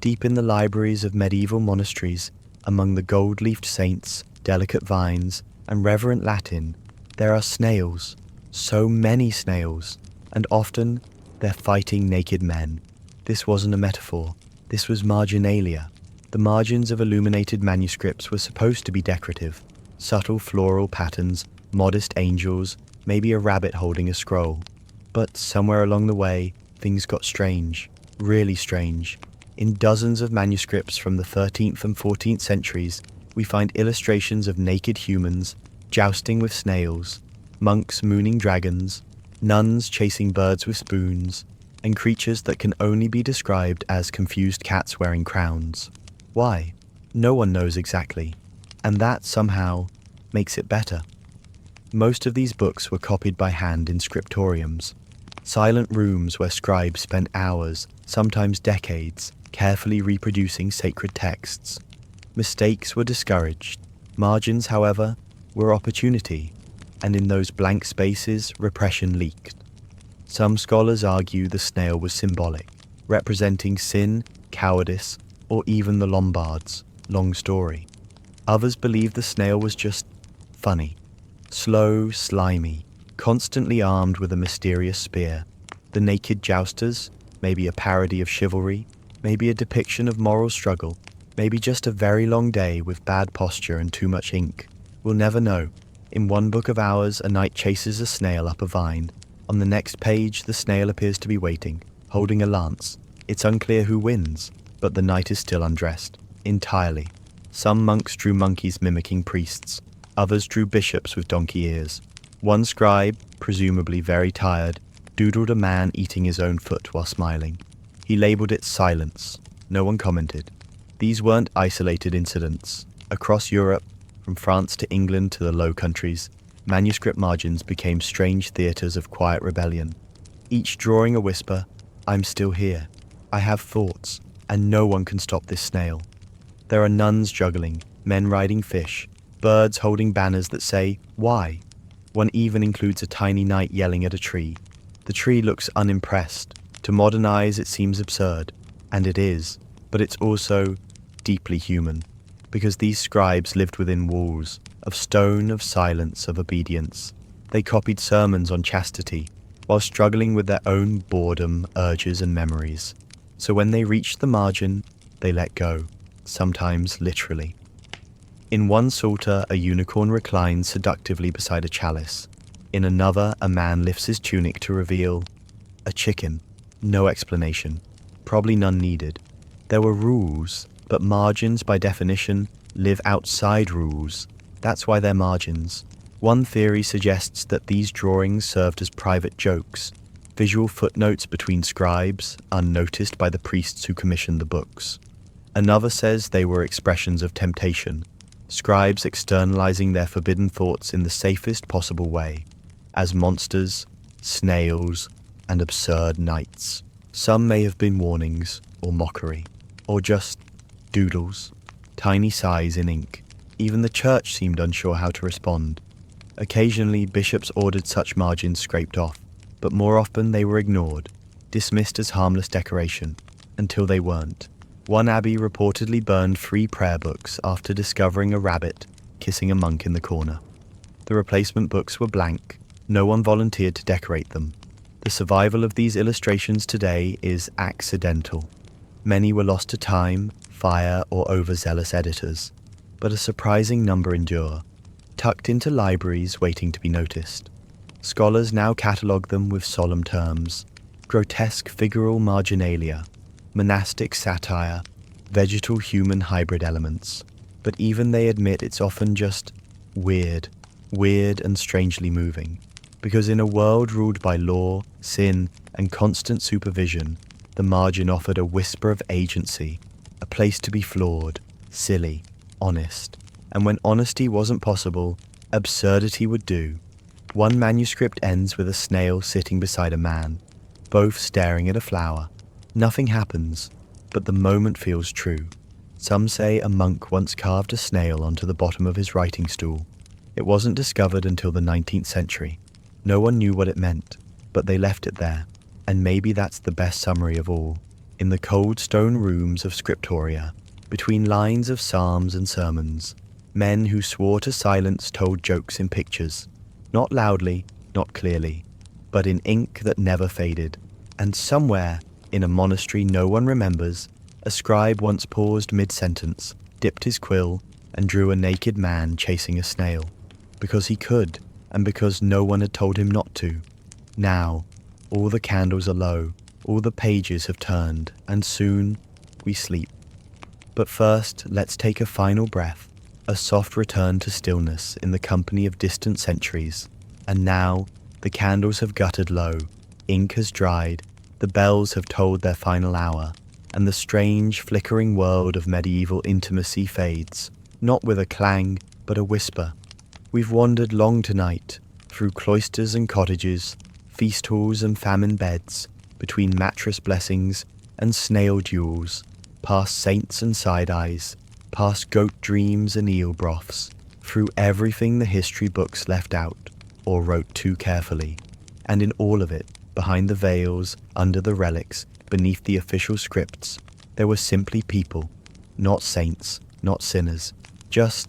Deep in the libraries of medieval monasteries, among the gold-leafed saints, delicate vines, and reverent Latin, there are snails, so many snails, and often they're fighting naked men. This wasn't a metaphor, this was marginalia. The margins of illuminated manuscripts were supposed to be decorative, subtle floral patterns, modest angels, maybe a rabbit holding a scroll. But somewhere along the way, things got strange, really strange. In dozens of manuscripts from the 13th and 14th centuries, we find illustrations of naked humans jousting with snails, monks mooning dragons, nuns chasing birds with spoons, and creatures that can only be described as confused cats wearing crowns. Why? No one knows exactly, and that somehow makes it better. Most of these books were copied by hand in scriptoriums, silent rooms where scribes spent hours, sometimes decades, carefully reproducing sacred texts. Mistakes were discouraged. Margins, however, were opportunity, and in those blank spaces, repression leaked. Some scholars argue the snail was symbolic, representing sin, cowardice, or even the Lombards. Long story. Others believe the snail was just funny, slow, slimy, constantly armed with a mysterious spear. The naked jousters, maybe a parody of chivalry, maybe a depiction of moral struggle, maybe just a very long day with bad posture and too much ink. We'll never know. In one book of hours, a knight chases a snail up a vine. On the next page, the snail appears to be waiting, holding a lance. It's unclear who wins, but the knight is still undressed, entirely. Some monks drew monkeys mimicking priests. Others drew bishops with donkey ears. One scribe, presumably very tired, doodled a man eating his own foot while smiling. He labeled it silence. No one commented. These weren't isolated incidents. Across Europe, from France to England to the Low Countries, manuscript margins became strange theatres of quiet rebellion. Each drawing a whisper, "I'm still here. I have thoughts, and no one can stop this snail." There are nuns juggling, men riding fish, birds holding banners that say, "Why?" One even includes a tiny knight yelling at a tree. The tree looks unimpressed. To modern eyes it seems absurd, and it is, but it's also deeply human, because these scribes lived within walls, of stone, of silence, of obedience. They copied sermons on chastity, while struggling with their own boredom, urges, and memories. So when they reached the margin, they let go, sometimes literally. In one psalter, a unicorn reclines seductively beside a chalice. In another, a man lifts his tunic to reveal a chicken. No explanation. Probably none needed. There were rules, but margins, by definition, live outside rules. That's why they're margins. One theory suggests that these drawings served as private jokes, visual footnotes between scribes, unnoticed by the priests who commissioned the books. Another says they were expressions of temptation, scribes externalizing their forbidden thoughts in the safest possible way, as monsters, snails, and absurd knights. Some may have been warnings, or mockery, or just doodles, tiny sighs in ink. Even the church seemed unsure how to respond. Occasionally, bishops ordered such margins scraped off, but more often they were ignored, dismissed as harmless decoration, until they weren't. One abbey reportedly burned 3 prayer books after discovering a rabbit kissing a monk in the corner. The replacement books were blank. No one volunteered to decorate them. The survival of these illustrations today is accidental. Many were lost to time, fire, or overzealous editors, but a surprising number endure, tucked into libraries waiting to be noticed. Scholars now catalogue them with solemn terms: grotesque figural marginalia, monastic satire, vegetal-human hybrid elements. But even they admit it's often just weird and strangely moving. Because in a world ruled by law, sin, and constant supervision, the margin offered a whisper of agency, a place to be flawed, silly, honest. And when honesty wasn't possible, absurdity would do. One manuscript ends with a snail sitting beside a man, both staring at a flower. Nothing happens, but the moment feels true. Some say a monk once carved a snail onto the bottom of his writing stool. It wasn't discovered until the 19th century. No one knew what it meant, but they left it there. And maybe that's the best summary of all. In the cold stone rooms of scriptoria, between lines of psalms and sermons, men who swore to silence told jokes in pictures. Not loudly, not clearly, but in ink that never faded. And somewhere, in a monastery no one remembers, A scribe once paused mid-sentence, dipped his quill, and drew a naked man chasing a snail. Because he could, and because no one had told him not to. Now, all the candles are low, all the pages have turned, and soon we sleep. But first, let's take a final breath, a soft return to stillness in the company of distant centuries. And now, the candles have guttered low, ink has dried, the bells have tolled their final hour, and the strange, flickering world of medieval intimacy fades, not with a clang, but a whisper. We've wandered long tonight, through cloisters and cottages, feast halls and famine beds, between mattress blessings and snail duels, past saints and side-eyes, past goat dreams and eel broths, through everything the history books left out, or wrote too carefully. And in all of it, behind the veils, under the relics, beneath the official scripts, there were simply people, not saints, not sinners, just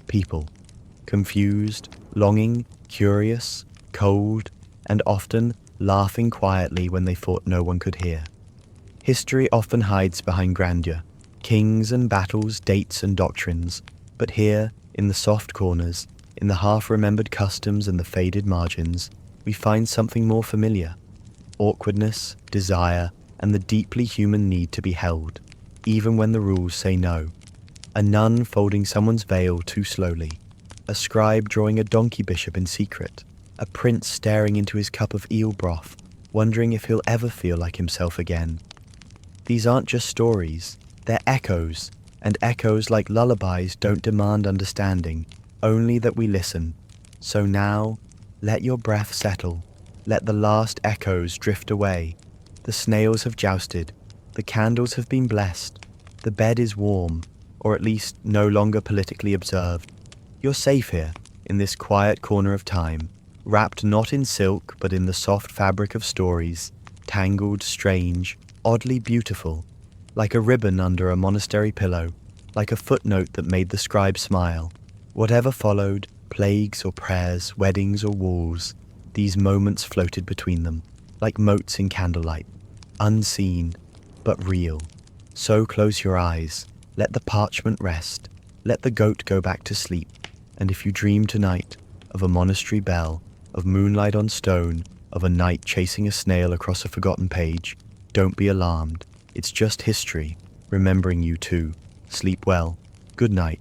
people, confused, longing, curious, cold, and often laughing quietly when they thought no one could hear. History often hides behind grandeur, kings and battles, dates and doctrines, but here, in the soft corners, in the half-remembered customs and the faded margins, we find something more familiar. Awkwardness, desire, and the deeply human need to be held, even when the rules say no. A nun folding someone's veil too slowly. A scribe drawing a donkey bishop in secret. A prince staring into his cup of eel broth, wondering if he'll ever feel like himself again. These aren't just stories, they're echoes, and echoes like lullabies don't demand understanding, only that we listen. So now, let your breath settle, let the last echoes drift away. The snails have jousted, the candles have been blessed, the bed is warm, or at least no longer politically observed. You're safe here, in this quiet corner of time, wrapped not in silk but in the soft fabric of stories, tangled, strange, oddly beautiful, like a ribbon under a monastery pillow, like a footnote that made the scribe smile. Whatever followed, plagues or prayers, weddings or walls, these moments floated between them, like motes in candlelight, unseen, but real. So close your eyes, let the parchment rest, let the goat go back to sleep, and if you dream tonight of a monastery bell, of moonlight on stone, of a knight chasing a snail across a forgotten page, don't be alarmed. It's just history, remembering you too. Sleep well. Good night.